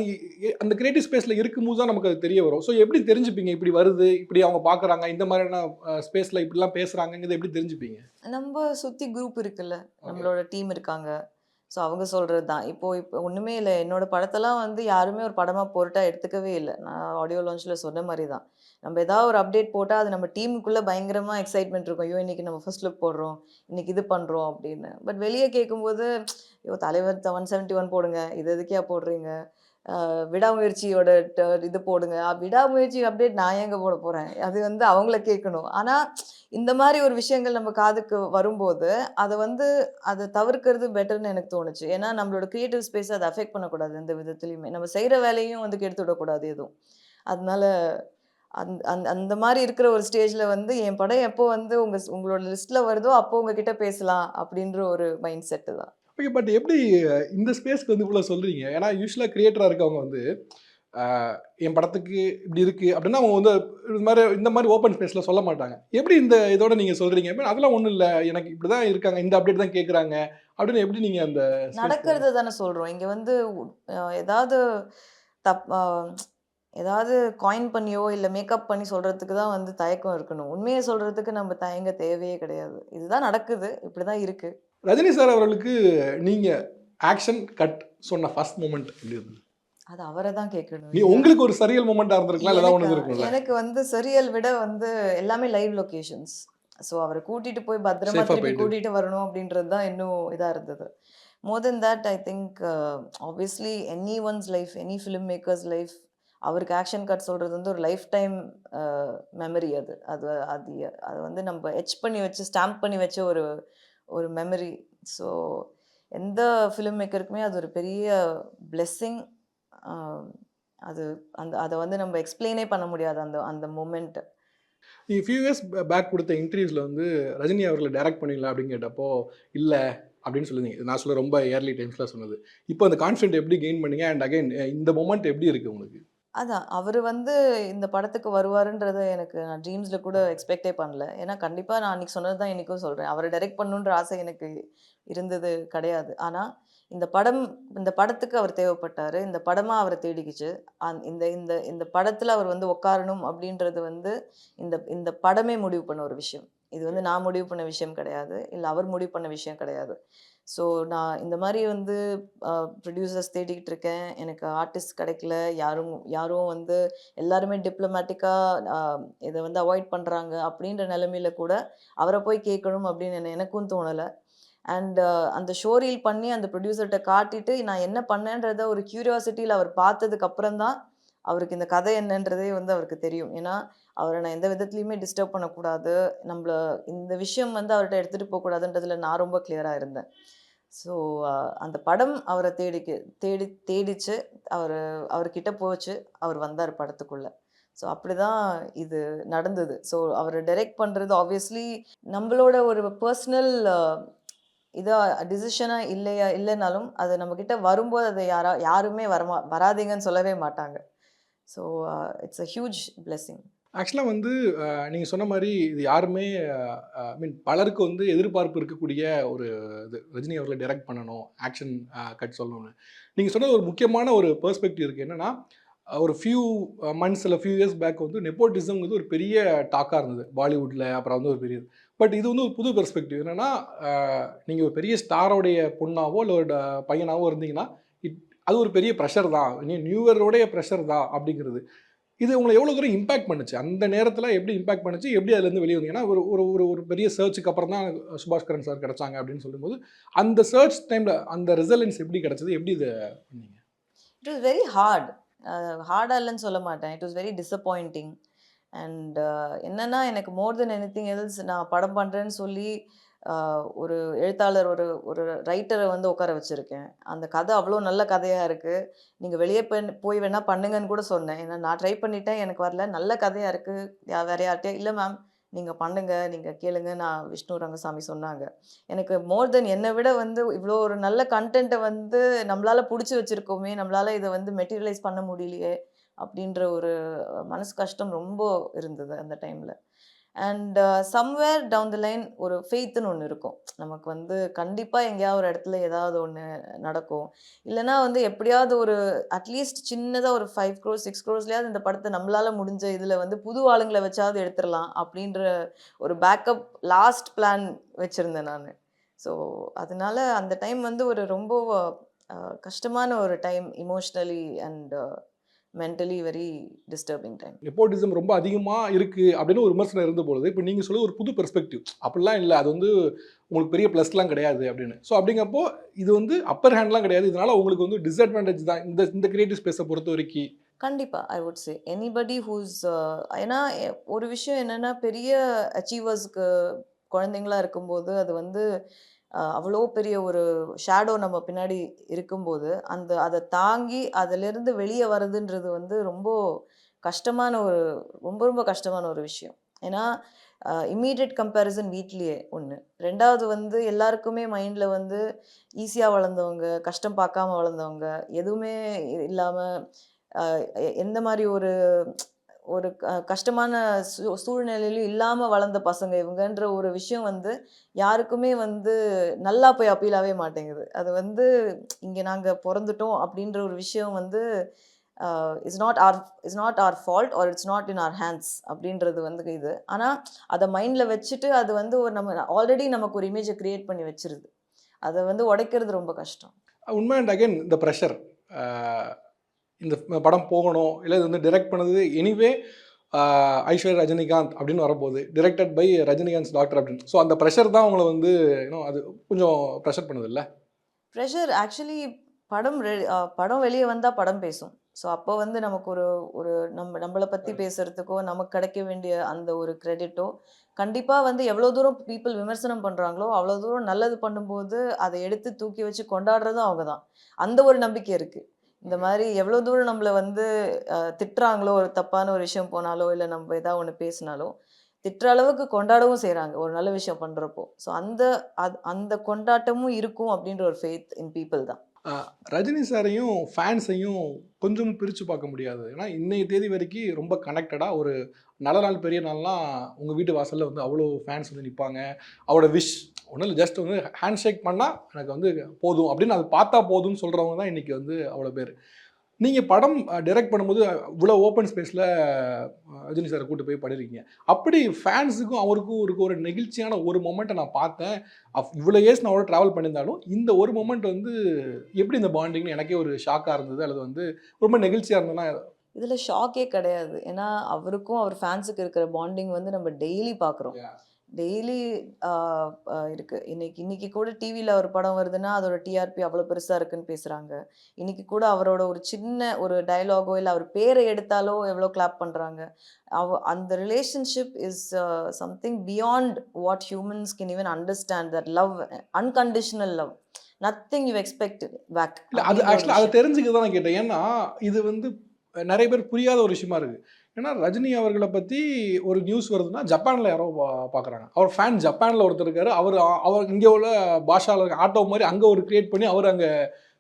[SPEAKER 2] அந்த கிரியேட்டிவ் ஸ்பேஸில் இருக்கும்போது தான் நமக்கு அது தெரிய வரும். ஸோ எப்படி தெரிஞ்சுப்பீங்க இப்படி வருது, இப்படி அவங்க பார்க்குறாங்க, இந்த மாதிரியான ஸ்பேஸில் இப்படிலாம் பேசுகிறாங்கிறது எப்படி தெரிஞ்சுப்பீங்க?
[SPEAKER 1] நம்ம சுற்றி குரூப் இருக்குல்ல, நம்மளோட டீம் இருக்காங்க. ஸோ அவங்க சொல்கிறது தான். இப்போ ஒன்றுமே இல்லை, என்னோட படத்தெல்லாம் வந்து யாருமே ஒரு படமாக பொருட்டாக எடுத்துக்கவே இல்லை. நான் ஆடியோ லான்ச்சில் சொன்ன மாதிரி தான். நம்ம ஏதாவது ஒரு அப்டேட் போட்டால் அது நம்ம டீமுக்குள்ளே பயங்கரமாக எக்ஸைட்மெண்ட் இருக்கும். ஐயோ இன்னைக்கு நம்ம ஃபர்ஸ்ட் லுக் போடுறோம், இன்னைக்கு இது பண்ணுறோம் அப்படின்னு. பட் வெளியே கேட்கும்போது ஐயோ தலைவர் 171 போடுங்க, இது எதுக்கே போடுறீங்க, விடாமுயற்சியோட இது போடுங்க. விடாமுயற்சி அப்டேட் நான் எங்கே போட போகிறேன், அது வந்து அவங்கள கேட்கணும். ஆனால் இந்த மாதிரி ஒரு விஷயங்கள் நம்ம காதுக்கு வரும்போது அதை தவிர்க்கிறது பெட்டர்னு எனக்கு தோணுச்சு. ஏன்னா நம்மளோட கிரியேட்டிவ் ஸ்பேஸை அதை அஃபெக்ட் பண்ணக்கூடாது எந்த விதத்துலையுமே. நம்ம செய்கிற வேலையும் வந்து கெடுத்து விடக்கூடாது எதுவும். அதனால அந்த மாதிரி இருக்கிற ஒரு ஸ்டேஜில் வந்து என் படம் எப்போ வந்து உங்களோட லிஸ்ட்டில் வருதோ அப்போ உங்ககிட்ட பேசலாம் அப்படின்ற ஒரு மைண்ட் செட்டு தான்.
[SPEAKER 2] ஓகே. பட் எப்படி இந்த ஸ்பேஸ்க்கு வந்து இவ்வளோ சொல்கிறீங்க? ஏன்னா யூஸ்வலாக கிரியேட்டராக இருக்கவங்க வந்து என் படத்துக்கு இப்படி இருக்குது அப்படின்னா அவங்க வந்து இந்த மாதிரி ஓப்பன் ஸ்பேஸில் சொல்ல மாட்டாங்க. எப்படி இந்த இதோட நீங்கள் சொல்கிறீங்க? அதெல்லாம் ஒன்றும் இல்லை, எனக்கு இப்படி தான் இருக்காங்க, இந்த அப்டேட் தான் கேட்குறாங்க அப்படின்னு எப்படி நீங்கள் அந்த
[SPEAKER 1] நடக்கிறது தானே சொல்கிறோம். இங்கே வந்து ஏதாவது ஏதாவது காயின் பண்ணியோ இல்லை மேக்கப் பண்ணி சொல்கிறதுக்கு தான் வந்து தயக்கம் இருக்கணும். உண்மையை சொல்கிறதுக்கு நம்ம தயங்க தேவையே கிடையாது. இதுதான் நடக்குது, இப்படி தான் இருக்குது.
[SPEAKER 2] ரஜினி சார் அவர்களுக்கு நீங்கள் ஆக்ஷன் கட் சொன்ன ஃபர்ஸ்ட் மூமெண்ட் எப்படி இருந்தது?
[SPEAKER 1] அது அவரை தான் கேட்கணும்.
[SPEAKER 2] உங்களுக்கு ஒரு சரியல் மூமெண்ட்டாக இருந்திருக்கலாம், ஏதாவது ஒன்று இருக்கும்ல?
[SPEAKER 1] எனக்கு வந்து சரியல் விட வந்து எல்லாமே லைவ் லொகேஷன்ஸ். ஸோ அவரை கூட்டிகிட்டு போய் பத்திரமா
[SPEAKER 2] Safe-ஆ
[SPEAKER 1] திருப்பி
[SPEAKER 2] போயிட்டு.
[SPEAKER 1] கூட்டிகிட்டு வரணும் அப்படின்றது தான் இன்னும் இதாக இருந்தது. More than that I think obviously any one's life, any film makers life, அவருக்கு ஆக்ஷன் கட் சொல்கிறது வந்து ஒரு லைஃப் டைம் மெமரி. அது அது அது அது வந்து நம்ம எச் பண்ணி வச்சு ஸ்டாம்ப் பண்ணி வச்ச ஒரு ஒரு மெமரி. ஸோ எந்த ஃபிலிம் மேக்கருக்குமே அது ஒரு பெரிய பிளெஸ்ஸிங். அது அதை வந்து நம்ம எக்ஸ்பிளைனே பண்ண முடியாது அந்த அந்த மூமெண்ட்டு.
[SPEAKER 2] நீங்கள் ஃபியூ இயர்ஸ் பேக் கொடுத்த இன்டர்வியூஸில் வந்து ரஜினி அவர்களை டைரக்ட் பண்ணிங்களா அப்படின்னு கேட்டப்போ இல்லை அப்படின்னு சொல்லுவீங்க. நான் சொல்ல ரொம்ப இயர்லி டைம்ஸில் சொன்னது. இப்போ அந்த கான்ஃபிடென்ட் எப்படி கெயின் பண்ணீங்க? அண்ட் அகைன் இந்த மொமெண்ட் எப்படி இருக்குது உங்களுக்கு?
[SPEAKER 1] அதான் அவர் வந்து இந்த படத்துக்கு வருவாருன்றத எனக்கு நான் ட்ரீம்ஸில் கூட எக்ஸ்பெக்டே பண்ணல. ஏன்னா கண்டிப்பாக நான் அன்றைக்கி சொன்னது தான் இன்றைக்கும் சொல்கிறேன். அவரை டைரக்ட் பண்ணணுன்ற ஆசை எனக்கு இருந்தது கிடையாது. ஆனால் இந்த படத்துக்கு அவர் தேவைப்பட்டார். இந்த படமாக அவரை தேடிக்கிச்சு. இந்த இந்த இந்த படத்தில் அவர் வந்து உட்காரணும் அப்படின்றது வந்து இந்த இந்த படமே முடிவு பண்ண ஒரு விஷயம். இது வந்து நான் முடிவு பண்ண விஷயம் கிடையாது, இல்லை அவர் முடிவு பண்ண விஷயம் கிடையாது. ஸோ நான் இந்த மாதிரி வந்து ப்ரொடியூசர்ஸ் தேடிக்கிட்டு இருக்கேன். எனக்கு ஆர்டிஸ்ட் கிடைக்கல. யாரும் வந்து எல்லாருமே டிப்ளமேட்டிக்காக இதை வந்து அவாய்ட் பண்ணுறாங்க அப்படின்ற நிலைமையில கூட அவரை போய் கேட்கணும் அப்படின்னு எனக்கும் தோணலை. அண்ட் அந்த ஷோ ரீல் பண்ணி அந்த ப்ரொடியூசர்கிட்ட காட்டிட்டு நான் என்ன பண்ணேன்றத ஒரு க்யூரியாசிட்டியில் அவர் பார்த்ததுக்கு அப்புறம் தான் அவருக்கு இந்த கதை என்னன்றதே வந்து அவருக்கு தெரியும். ஏன்னா அவரை நான் எந்த விதத்துலையுமே டிஸ்டர்ப் பண்ணக்கூடாது, நம்மள இந்த விஷயம் வந்து அவர்கிட்ட எடுத்துகிட்டு போகக்கூடாதுன்றதுல நான் ரொம்ப கிளியராக இருந்தேன். ஸோ அந்த படம் அவரை தேடிச்சு, அவர்கிட்ட போச்சு, அவர் வந்தார் படத்துக்குள்ளே. ஸோ அப்படி தான் இது நடந்தது. ஸோ அவரை டைரக்ட் பண்ணுறது ஆப்வியஸ்லி நம்மளோட ஒரு பர்சனல் டிசிஷனாக இல்லைனாலும் அது நம்மக்கிட்ட வரும்போது அதை யாருமே வராதீங்கன்னு சொல்லவே மாட்டாங்க. So it's a huge blessing.
[SPEAKER 2] ஆக்சுவலாக வந்து நீங்கள் சொன்ன மாதிரி இது யாருமே மீன் பலருக்கு வந்து எதிர்பார்ப்பு இருக்கக்கூடிய ஒரு இது ரஜினி அவர்களை டைரக்ட் பண்ணணும், ஆக்ஷன் கட் சொல்லணும்னு. நீங்கள் சொன்னது ஒரு முக்கியமான ஒரு பெர்ஸ்பெக்டிவ் இருக்குது. என்னென்னா ஒரு ஃபியூ மந்த்ஸ் இல்லை ஃபியூ இயர்ஸ் பேக் வந்து நெப்போட்டிசம் வந்து ஒரு பெரிய டாக்காக இருந்தது பாலிவுட்டில். அப்புறம் வந்து ஒரு பெரிய பட் இது வந்து ஒரு புது பெர்ஸ்பெக்டிவ். என்னென்னா நீங்கள் ஒரு பெரிய ஸ்டாரோடைய பொண்ணாவோ இல்லை ஒரு பையனாவோ இருந்தீங்கன்னா அது ஒரு பெரிய ப்ரெஷர் தான், நியூ இயரோடைய ப்ரெஷர் தான் அப்படிங்கிறது. இது உங்களை எவ்வளோ தூரம் இம்பாக்ட் பண்ணுச்சு? அந்த நேரத்தில் எப்படி இம்பாக்ட் பண்ணுச்சு? எப்படி அதுலேருந்து வெளியே வந்தீங்கன்னா ஒரு ஒரு ஒரு ஒரு பெரிய சர்ச்சுக்கு அப்புறம் தான் சுபாஷ்கரன் சார் கிடச்சாங்க அப்படின்னு சொல்லும்போது அந்த சர்ச் டைமில் அந்த ரிசல்டன்ஸ் எப்படி கிடச்சது? எப்படி இதை பண்ணீங்க?
[SPEAKER 1] இட் வாஸ் வெரி ஹார்டாக இல்லைன்னு சொல்ல மாட்டேன். It was very disappointing. And என்னன்னா எனக்கு மோர் தென் எனிதிங் எல்ஸ் நான் படம் பண்ணுறேன்னு சொல்லி ஒரு எழுத்தாளர் ஒரு ஒரு ரைட்டரை வந்து உட்கார வச்சுருக்கேன். அந்த கதை அவ்வளோ நல்ல கதையாக இருக்குது, நீங்கள் வெளியே போய் வேணால் பண்ணுங்கன்னு கூட சொன்னேன். ஏன்னா நான் ட்ரை பண்ணிட்டேன், எனக்கு வரல, நல்ல கதையாக இருக்குது, வேறு யார்கிட்டயா இல்லை மேம் நீங்கள் பண்ணுங்க, நீங்கள் கேளுங்க, நான் விஷ்ணு ரங்கசாமி சொன்னாங்க. எனக்கு மோர் தென் என்னை விட வந்து இவ்வளோ ஒரு நல்ல கண்டென்ட்டை வந்து நம்மளால் பிடிச்சி வச்சுருக்கோமே, நம்மளால் இதை வந்து மெட்டீரியலைஸ் பண்ண முடியலையே அப்படின்ற ஒரு மனசு கஷ்டம் ரொம்ப இருந்தது அந்த டைமில். And somewhere down the line ஒரு ஃபெய்த்துன்னு ஒன்று இருக்கும் நமக்கு வந்து, கண்டிப்பாக எங்கேயாவது ஒரு இடத்துல ஏதாவது ஒன்று நடக்கும். இல்லைனா வந்து எப்படியாவது ஒரு அட்லீஸ்ட் சின்னதாக ஒரு 5 crores 6 crores இந்த படத்தை நம்மளால் முடிஞ்ச இதில் வந்து புது ஆளுங்களை வச்சாவது எடுத்துடலாம் அப்படின்ற ஒரு பேக்கப் லாஸ்ட் பிளான் வச்சுருந்தேன் நான். ஸோ அதனால அந்த டைம் வந்து ஒரு ரொம்ப கஷ்டமான ஒரு time, emotionally and mentally very disturbing time.
[SPEAKER 2] Nepotism ரொம்ப அதிகமாக இருக்குது அப்படின்னு ஒரு விமர்சனம் இருந்தபொழுது இப்போ நீங்கள் சொல்ல ஒரு புது பெர்ஸ்பெக்டிவ் அப்படிலாம் இல்லை, அது வந்து உங்களுக்கு பெரிய ப்ளஸ்லாம் கிடையாது அப்படின்னு. ஸோ அப்படிங்கப்போ இது வந்து அப்பர் ஹேண்ட்லாம் கிடையாது, இதனால் உங்களுக்கு வந்து டிஸ்அட்வான்டேஜ் தான் இந்த இந்த கிரியேட்டிவ் ஸ்பேஸை பொறுத்த வரைக்கும்.
[SPEAKER 1] கண்டிப்பாக I would say anybody whose ஏன்னா ஒரு விஷயம் என்னென்னா பெரிய அச்சீவர்ஸ்க்கு குழந்தைங்களா இருக்கும்போது அது வந்து அவ்வளோ பெரிய ஒரு ஷேடோ நம்ம பின்னாடி இருக்கும்போது அதை தாங்கி அதிலிருந்து வெளியே வர்றதுன்றது வந்து ரொம்ப கஷ்டமான ஒரு ரொம்ப ரொம்ப கஷ்டமான ஒரு விஷயம். ஏன்னா இம்மீடியட் கம்பேரிசன் வீட்லேயே ஒன்று, ரெண்டாவது வந்து எல்லாருக்குமே மைண்டில் வந்து ஈஸியாக வளர்ந்தவங்க, கஷ்டம் பார்க்காம வளர்ந்தவங்க, எதுவுமே இல்லாமல் எந்த மாதிரி ஒரு ஒரு கஷ்டமான சூழ்நிலையிலும் இல்லாமல் வளர்ந்த பசங்க இவங்கன்ற ஒரு விஷயம் வந்து யாருக்குமே வந்து நல்லா போய் அப்பீலாகவே மாட்டேங்குது. அது வந்து இங்கே நாங்கள் பிறந்துட்டோம் அப்படின்ற ஒரு விஷயம் வந்து it's not our fault or it's not in our hands அப்படின்றது வந்து இது. ஆனால் அதை மைண்டில் வச்சுட்டு அது வந்து ஒரு நம்ம ஆல்ரெடி நமக்கு ஒரு இமேஜை க்ரியேட் பண்ணி வச்சிருது, அதை வந்து உடைக்கிறது ரொம்ப கஷ்டம்.
[SPEAKER 2] உண்மை. அண்ட் அகைன் இந்த ப்ரெஷர், இந்த படம் போகணும் இல்லை இது வந்து டைரக்ட் பண்ணது எனிவே ஐஸ்வர்யா ரஜினிகாந்த் அப்படின்னு வரப்போகுது, டிரெக்டட் பை ரஜினிகாந்த் டாக்டர் அப்படின்னு. ஸோ அந்த ப்ரெஷர் தான் உங்களை வந்து இன்னும் அது கொஞ்சம் ப்ரெஷர் பண்ணுது இல்லை?
[SPEAKER 1] ப்ரெஷர் ஆக்சுவலி படம் வெளியே வந்தால் படம் பேசும். ஸோ அப்போ வந்து நமக்கு ஒரு ஒரு நம்மளை பற்றி பேசுகிறதுக்கோ நமக்கு கிடைக்க வேண்டிய அந்த ஒரு கிரெடிட்டோ கண்டிப்பாக வந்து எவ்வளோ தூரம் பீப்புள் விமர்சனம் பண்ணுறாங்களோ அவ்வளோ தூரம் நல்லது பண்ணும்போது அதை எடுத்து தூக்கி வச்சு கொண்டாடுறதும் அவங்க தான். அந்த ஒரு நம்பிக்கை இருக்குது. இந்த மாதிரி எவ்வளோ தூரம் நம்மளை வந்து திட்டுறாங்களோ, ஒரு தப்பான ஒரு விஷயம் போனாலோ இல்லை நம்ம ஏதாவது ஒன்று பேசினாலோ திட்டுற அளவுக்கு கொண்டாடவும் செய்கிறாங்க ஒரு நல்ல விஷயம் பண்ணுறப்போ. ஸோ அந்த கொண்டாட்டமும் இருக்கும் அப்படின்ற ஒரு ஃபெய்த் இன் பீப்புள் தான்.
[SPEAKER 2] ரஜினி சாரையும் ஃபேன்ஸையும் கொஞ்சம் பிரித்து பார்க்க முடியாது. ஏன்னா இன்னைய தேதி வரைக்கும் ரொம்ப கனெக்டடாக ஒரு நல்ல நாள் பெரிய நாள்லாம் உங்கள் வீட்டு வாசலில் வந்து அவ்வளோ ஃபேன்ஸ் வந்து நிற்பாங்க. அவரோட விஷ் ஒன்றும் இல்லை, ஜஸ்ட் வந்து ஹேண்ட் ஷேக் பண்ணால் எனக்கு வந்து போதும் அப்படின்னு அது பார்த்தா போதும்னு சொல்கிறவங்க தான் இன்றைக்கி வந்து அவ்வளோ பேர். நீங்கள் படம் டைரக்ட் பண்ணும்போது இவ்வளோ ஓப்பன் ஸ்பேஸில் ரஜினி சாரை கூட்டு போய் பண்ணியிருக்கீங்க. அப்படி ஃபேன்ஸுக்கும் அவருக்கும் ஒரு நெகிழ்ச்சியான ஒரு மொமெண்ட்டை நான் பார்த்தேன். இவ்வளோ இயர்ஸ் நான் அவரோட ட்ராவல் பண்ணியிருந்தாலும் இந்த ஒரு மொமெண்ட் வந்து எப்படி இந்த பாண்டிங்னு எனக்கே ஒரு ஷாக்காக இருந்தது, அல்லது வந்து ரொம்ப நெகிழ்ச்சியாக இருந்ததுன்னா?
[SPEAKER 1] இதில் ஷாக்கே கிடையாது. ஏன்னா அவருக்கும் அவர் ஃபேன்ஸுக்கு இருக்கிற பாண்டிங் வந்து நம்ம டெய்லி பார்க்குறோம், டெய்லி இருக்குது. இன்னைக்கு கூட டிவியில் ஒரு படம் வருதுன்னா அதோட டிஆர்பி அவ்வளோ பெருசாக இருக்குன்னு பேசுகிறாங்க. இன்னைக்கு கூட அவரோட ஒரு சின்ன ஒரு டயலாகோ இல்லை அவர் பேரை எடுத்தாலோ எவ்வளோ கிளாப் பண்ணுறாங்க. அந்த relationship is something beyond what humans can even understand. That love, unconditional love, nothing you expect back.
[SPEAKER 2] இல்லை அது ஆக்சுவலாக அதை தெரிஞ்சுக்க தான் நான் கேட்டேன். ஏன்னா இது வந்து நிறைய பேர் புரியாத ஒரு விஷயமா இருக்குது. ஏன்னா ரஜினி அவர்களை பற்றி ஒரு நியூஸ் வருதுன்னா ஜப்பானில் யாரோ பார்க்குறாங்க, அவர் ஃபேன் ஜப்பானில் ஒருத்தர் இருக்காரு, அவர் இங்கே உள்ள பாஷாவில் ஆட்டோ மாதிரி அங்கே ஒரு கிரியேட் பண்ணி அவர் அங்கே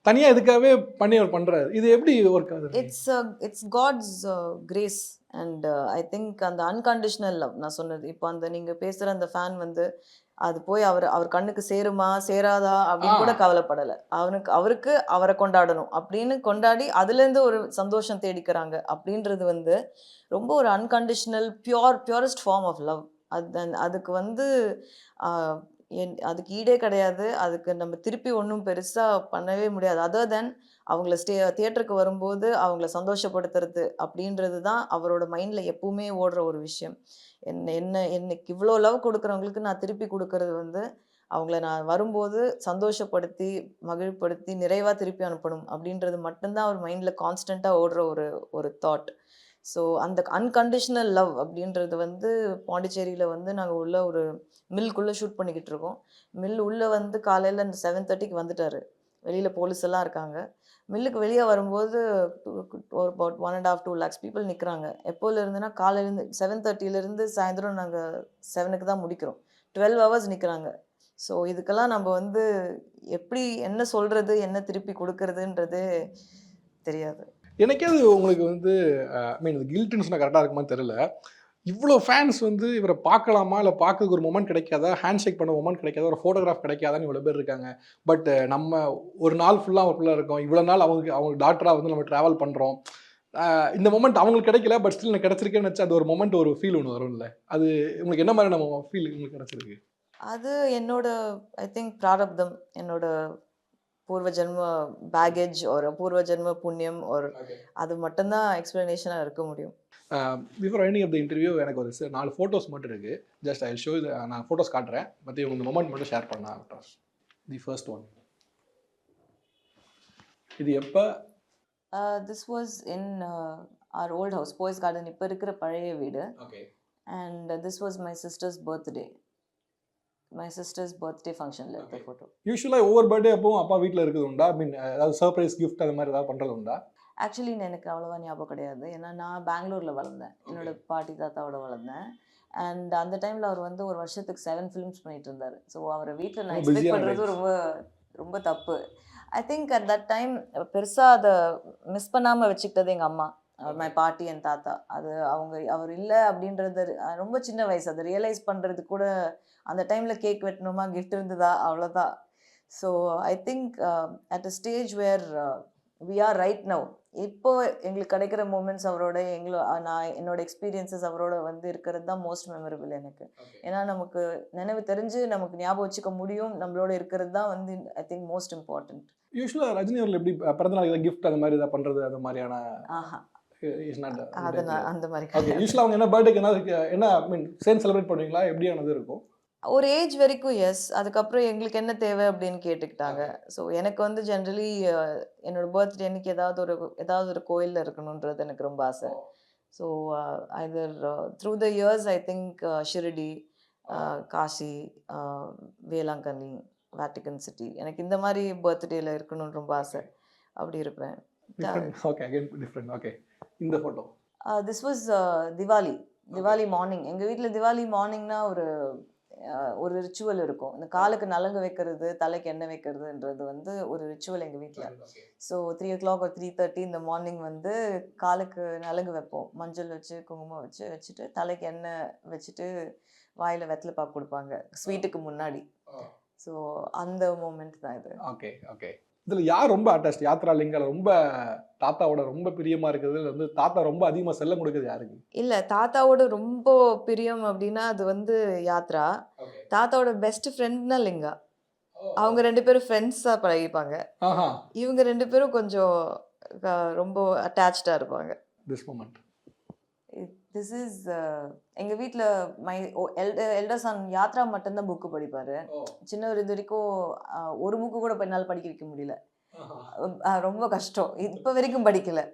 [SPEAKER 2] தனியாக இதுக்காகவே பண்ணி அவர் பண்ணுறாரு. இது எப்படி ஒர்க் ஆகுது?
[SPEAKER 1] It's God's grace and I think அந்த அன்கண்டிஷனல் லவ் நான் சொன்னது. இப்போ அந்த நீங்க பேசுற அந்த ஃபேன் வந்து அது போய் அவர் கண்ணுக்கு சேருமா சேராதா அப்படின்னு கூட கவலைப்படலை. அவருக்கு அவரை கொண்டாடணும் அப்படின்னு கொண்டாடி அதுலேருந்து ஒரு சந்தோஷம் தேடிக்கிறாங்க அப்படின்றது வந்து ரொம்ப ஒரு unconditional purest form of love. அதுக்கு வந்து அதுக்கு ஈடே கிடையாது. அதுக்கு நம்ம திருப்பி ஒன்றும் பெருசாக பண்ணவே முடியாது. அதர் தென் அவங்கள தியேட்டருக்கு வரும்போது அவங்கள சந்தோஷப்படுத்துறது அப்படின்றது தான் அவரோட மைண்டில் எப்பவுமே ஓடுற ஒரு விஷயம். என்னைக்கு இவ்வளோ லவ் கொடுக்குறவங்களுக்கு நான் திருப்பி கொடுக்கறது வந்து அவங்கள நான் வரும்போது சந்தோஷப்படுத்தி மகிழ்ப்படுத்தி நிறைவாக திருப்பி அனுப்பணும் அப்படின்றது மட்டும்தான் அவர் மைண்டில் கான்ஸ்டண்ட்டாக ஓடுற ஒரு தாட். ஸோ அந்த அன்கண்டிஷனல் லவ் அப்படின்றது வந்து பாண்டிச்சேரியில் வந்து நாங்கள் உள்ள ஒரு மில்குள்ளே ஷூட் பண்ணிக்கிட்டு இருக்கோம். மில் உள்ளே வந்து காலையில் 7:30க்கு வந்துட்டார். வெளியில் போலீஸ் எல்லாம் இருக்காங்க. மில்லுக்கு வெளியே வரும்போது ஒரு அபவுட் 1.5-2 lakhs பீப்புள் நிற்கிறாங்க. எப்போலேருந்துன்னா காலையிலேருந்து 7:30லேருந்து சாயந்தரம் நாங்கள் 7க்கு தான் முடிக்கிறோம். 12 hours நிற்கிறாங்க. ஸோ இதுக்கெல்லாம் நம்ம வந்து எப்படி என்ன சொல்கிறது என்ன திருப்பி கொடுக்கறதுன்றது தெரியாது.
[SPEAKER 2] எனக்கே அது உங்களுக்கு வந்து இது கில்ட்டுன்னு சொன்னால் கரெக்டாக இருக்குமான்னு தெரியல. இவ்வளோ ஃபேன்ஸ் வந்து இவரை பார்க்கலாமா, இல்லை பார்க்கறதுக்கு ஒரு மொமெண்ட் கிடைக்காதா, ஹேண்ட் ஷேக் பண்ண மொமெண்ட் கிடைக்காதா, ஒரு ஃபோட்டோகிராஃப் கிடைக்காதான்னு இவ்வளோ பேர் இருக்காங்க. பட் நம்ம ஒரு நாள் ஃபுல்லாக அவங்களுக்குள்ள இருக்கோம். இவ்வளோ நாள் அவங்க டாக்டராக வந்து நம்ம ட்ராவல் பண்ணுறோம். இந்த மொமெண்ட் அவங்களுக்கு கிடைக்கல, பட் ஸ்டில் எனக்கு கிடச்சிருக்கேன்னு வச்சு அது ஒரு மொமெண்ட் ஒரு ஃபீல் ஒன்று வரும்ல. அது உங்களுக்கு என்ன மாதிரி நம்ம ஃபீல் உங்களுக்கு கிடச்சிருக்கு?
[SPEAKER 1] அது என்னோட ஐ திங்க் பிராரப்தம், என்னோட பூர்வ ஜென்ம பேகேஜ் ஒரு பூர்வ ஜென்ம புண்ணியம் ஒரு அது மட்டும்தான் எக்ஸ்பிளனேஷனாக இருக்க முடியும்.
[SPEAKER 2] Before ending of the interview எனக்கு ஒரு 4 ஃபோட்டோஸ் மட்டும் இருக்குது. ஜஸ்ட் ஐ ஷோ நான் ஃபோட்டோஸ் காட்டுறேன். பட் இவங்க இந்த மொமெண்ட் மட்டும் ஷேர் பண்ண தி ஃபர்ஸ்ட் ஒன். இது எப்போ?
[SPEAKER 1] This was in our old house, Poes Garden, இப்போ இருக்கிற பழைய வீடு.
[SPEAKER 2] Okay.
[SPEAKER 1] And this was my sister's birthday. My sister's birthday ஃபங்க்ஷனில் இருக்க ஃபோட்டோ.
[SPEAKER 2] யூஸ்வலாக ஒவ்வொரு பர்த்டே அப்பவும் அப்பா வீட்டில் இருக்குது உண்டா? ஏதாவது சர்ப்ரைஸ் கிஃப்ட் அது மாதிரி ஏதாவது பண்ணுறது உண்டா?
[SPEAKER 1] ஆக்சுவலி எனக்கு அவ்வளோவா ஞாபகம் கிடையாது. ஏன்னா நான் பெங்களூரில் வளர்ந்தேன். என்னோட பாட்டி தாத்தாவோட வளர்ந்தேன். அண்ட் அந்த டைமில் அவர் வந்து ஒரு வருஷத்துக்கு 7 ஃபிலிம்ஸ் பண்ணிட்டு இருந்தார். ஸோ அவரை வீட்டில் நான் எக்ஸ்பெக்ட் பண்ணுறது ரொம்ப ரொம்ப தப்பு. ஐ திங்க் அட் தட் டைம் பெருசாக அதை மிஸ் பண்ணாமல் வச்சுக்கிட்டது எங்கள் அம்மா, மை பாட்டி என் தாத்தா. அது அவர் இல்லை அப்படின்றது ரொம்ப சின்ன வயசு. அதை ரியலைஸ் பண்ணுறது கூட அந்த டைமில் கேக் வெட்டணுமா, கிஃப்ட் இருந்ததா, அவ்வளோதான். So I think at a stage where we are right now. இப்போ எங்களுக்கு கிடைக்கிற மூமெண்ட்ஸ் அவரோட நான் என்னோட எக்ஸ்பீரியன்ஸஸ் அவரோட வந்து இருக்கிறது தான் மோஸ்ட் மெமரபிள் எனக்கு. ஏன்னா நமக்கு நினைவு தெரிஞ்சு நமக்கு ஞாபகம் வச்சுக்க முடியும், நம்மளோட இருக்கிறது தான் வந்து ஐ திங்க் மோஸ்ட் இம்பார்ட்டன்ட்.
[SPEAKER 2] யூஸ்வலாக ரஜினி அவர்கள் எப்படி பிறந்தநாள் ஏதாவது கிஃப்ட் அந்த மாதிரி ஏதாவது பண்ணுறது அந்த மாதிரியான?
[SPEAKER 1] அந்த மாதிரி
[SPEAKER 2] யூஸ்வலாக அவங்க என்ன பர்த்டேக்கு என்ன சேர்ந்து செலிப்ரேட் பண்ணுவீங்களா? எப்படியானது இருக்கும்?
[SPEAKER 1] ஒரு ஏஜ் வரைக்கும் எஸ். அதுக்கப்புறம் எங்களுக்கு என்ன தேவை அப்படின்னு கேட்டுக்கிட்டாங்க. ஸோ எனக்கு வந்து ஜென்ரலி என்னோட பர்த்டே அன்னைக்கு ஏதாவது ஒரு கோயிலில் இருக்கணுன்றது எனக்கு ரொம்ப ஆசை. So either through the years I think Shirdi, Kashi, Velankanni, Vatican city, எனக்கு இந்த மாதிரி பர்த்டேல இருக்கணும்னு ரொம்ப ஆசை. அப்படி இருப்பேன்.
[SPEAKER 2] Okay, again different. ஓகே, இந்த photo
[SPEAKER 1] this was Diwali morning. எங்கள் வீட்டில் திவாலி மார்னிங்னா ஒரு ரிச்சுவல் இருக்கும். இந்த காலுக்கு நலங்கு வைக்கிறது, தலைக்கு எண்ணெய் வைக்கிறதுன்றது வந்து ஒரு ரிச்சுவல் எங்கள் வீட்டில். ஸோ 3 o'clock or 3:30 இந்த மார்னிங் வந்து காலுக்கு நலங்கு வைப்போம். மஞ்சள் வச்சு குங்குமம் வச்சுட்டு தலைக்கு எண்ணெய் வச்சுட்டு வாயில் வெத்தலை பாக்கு கொடுப்பாங்க ஸ்வீட்டுக்கு முன்னாடி. ஸோ அந்த மூமெண்ட் தான் இது.
[SPEAKER 2] Okay okay. இதில் யார் ரொம்ப அட்டாச்ட்? யாத்ரா லிங்கால ரொம்ப தாத்தாவோட ரொம்ப பிரியமா இருக்கிறது வந்து தாத்தா ரொம்ப அதிகமாக செல்லம் கொடுக்குறது யாருக்கு?
[SPEAKER 1] இல்லை, தாத்தாவோட ரொம்ப பிரியம் அப்படின்னா அது வந்து யாத்ரா. தாத்தாவோட பெஸ்ட் ஃப்ரெண்ட்னா லிங்கா. அவங்க 2 பேரும் ஃப்ரெண்ட்ஸாக பழகிப்பாங்க. இவங்க 2 பேரும் கொஞ்சம் ரொம்ப அட்டாச்சாக இருப்பாங்க.
[SPEAKER 2] திஸ் மொமெண்ட்
[SPEAKER 1] திஸ் இஸ் எங்கள் வீட்டில் மை எல்டர் சன் யாத்ரா மட்டும்தான் புக்கு படிப்பார். சின்னவர் இது வரைக்கும் ஒரு புக்கு கூட என்னால் படிக்க வைக்க முடியல. ரொம்ப கஷ்டம், இப்போ வரைக்கும் படிக்கலை.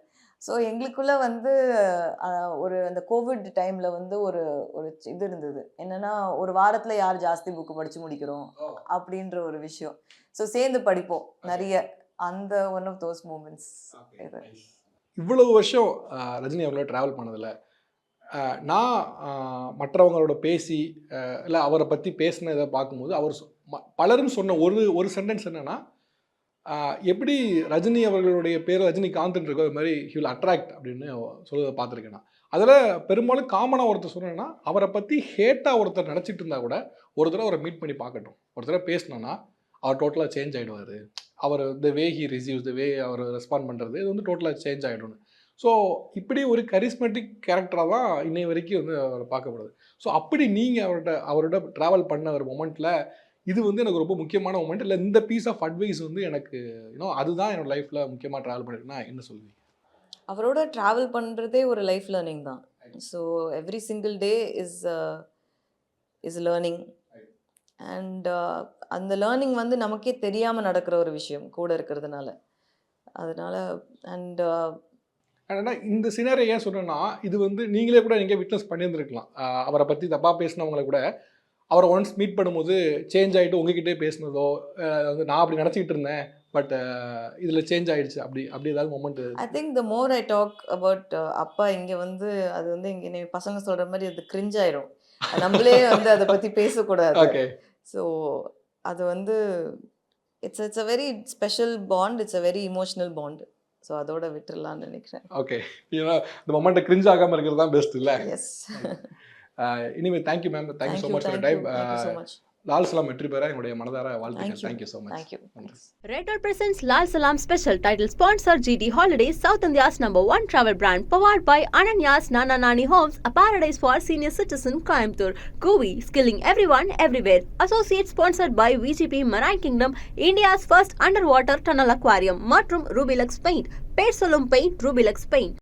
[SPEAKER 1] ஸோ எங்களுக்குள்ளே வந்து அந்த கோவிட் டைமில் வந்து ஒரு இது இருந்தது. என்னென்னா ஒரு வாரத்தில் யார் ஜாஸ்தி புக்கு படித்து முடிக்கிறோம் அப்படின்ற ஒரு விஷயம். ஸோ சேர்ந்து படிப்போம் நிறைய. அந்த ஒன் ஆஃப் தோஸ் மூமெண்ட்ஸ் இது.
[SPEAKER 2] இவ்வளவு வருஷம் ரஜினி அவங்களோட ட்ராவல் பண்ணதில்லை, நான் மற்றவங்களோட பேசி இல்லை அவரை பற்றி பேசினதை பார்க்கும்போது அவர் பலரும் சொன்ன ஒரு சென்டென்ஸ் என்னென்னா, எப்படி ரஜினி அவர்களுடைய பேர் ரஜினிகாந்த் இருக்கோ அது மாதிரி ஹி வில் அட்ராக்ட் அப்படின்னு சொல்லுவதை பார்த்துருக்கேன் நான். அதில் பெரும்பாலும் காமனாக ஒருத்தர் சொன்னேன்னா அவரை பற்றி ஹேட்டாக ஒருத்தர் நினச்சிட்டு இருந்தால் கூட ஒரு தடவை அவரை மீட் பண்ணி பார்க்கட்டும். ஒரு தடவை பேசினோன்னா அவர் டோட்டலாக சேஞ்ச் ஆகிடுவார். அவர் the way he receives, the way அவர் ரெஸ்பாண்ட் பண்ணுறது இது வந்து டோட்டலாக சேஞ்ச் ஆகிடும்னு. ஸோ இப்படி ஒரு கரிஸ்மெட்டிக் கேரக்டராக தான் இன்னை வரைக்கும் வந்து அவர் பார்க்கப்படுது. ஸோ அப்படி நீங்கள் அவரோட ட்ராவல் பண்ண ஒரு மொமெண்ட்டில் இது வந்து எனக்கு ரொம்ப முக்கியமான மொமெண்ட், இல்லை இந்த பீஸ் ஆஃப் அட்வைஸ் வந்து எனக்கு அதுதான் என்னோட லைஃப்பில் முக்கியமாக ட்ராவல் பண்ணியிருக்குன்னா என்ன சொல்லுவீங்க?
[SPEAKER 1] அவரோட ட்ராவல் பண்ணுறதே ஒரு லைஃப் லேர்னிங் தான். So every single day is learning. And அந்த லேர்னிங் வந்து நமக்கே தெரியாமல் நடக்கிற ஒரு விஷயம் கூட இருக்கிறதுனால. அதனால அண்ட்
[SPEAKER 2] ஆனால் இந்த சினாரியோ ஏன் சொல்கிறேன்னா, இது வந்து நீங்களே கூட எங்கேயோ விட்னஸ் பண்ணியிருந்துருக்கலாம். அவரை பற்றி தப்பாக பேசினவங்களை கூட அவரை ஒன்ஸ் மீட் பண்ணும்போது சேஞ்ச் ஆகிட்டு உங்ககிட்டே பேசினதோ, வந்து நான் அப்படி நினச்சிக்கிட்டு இருந்தேன் பட் இதில் சேஞ்ச் ஆகிடுச்சு அப்படி ஏதாவது moment?
[SPEAKER 1] I think the more I talk about அப்பா இங்கே வந்து அது வந்து இங்கே பசங்க சொல்கிற மாதிரி அது கிரிஞ்ச் ஆயிரும். நம்மளே வந்து அதை பற்றி பேசக்கூடாது.
[SPEAKER 2] ஓகே.
[SPEAKER 1] ஸோ அது வந்து it's a very special bond, it's a very emotional bond. So அதோட விட்டுறலாம்னு நினைக்கிறேன்.
[SPEAKER 2] ஓகே. இந்த மொமெண்ட்டை கிரிஞ்ச் ஆகாமல் இருக்கிறது தான் பெஸ்ட் இல்லை?
[SPEAKER 1] எஸ்.
[SPEAKER 2] இனிமே thank you ma'am, thank you so much for time.
[SPEAKER 1] So much.
[SPEAKER 2] Lal Salaam வெற்றி பெற என்னுடைய மனதார வாழ்த்துக்கள்.
[SPEAKER 1] Thank
[SPEAKER 2] thank you so much.
[SPEAKER 1] Thank you.
[SPEAKER 3] Red Dot presents Lal Salam Special Title Sponsor GT Holidays, South India's #1 travel brand, powered by Ananya's Nana Nani Homes, a paradise for senior citizen, Coimbatore. Gooey, skilling everyone, everywhere. Associate sponsored by VGP Marine Kingdom, India's first underwater tunnel aquarium, மற்றும் Rubilux Paint. பேர் சொல்லும் paint Rubilux Paint.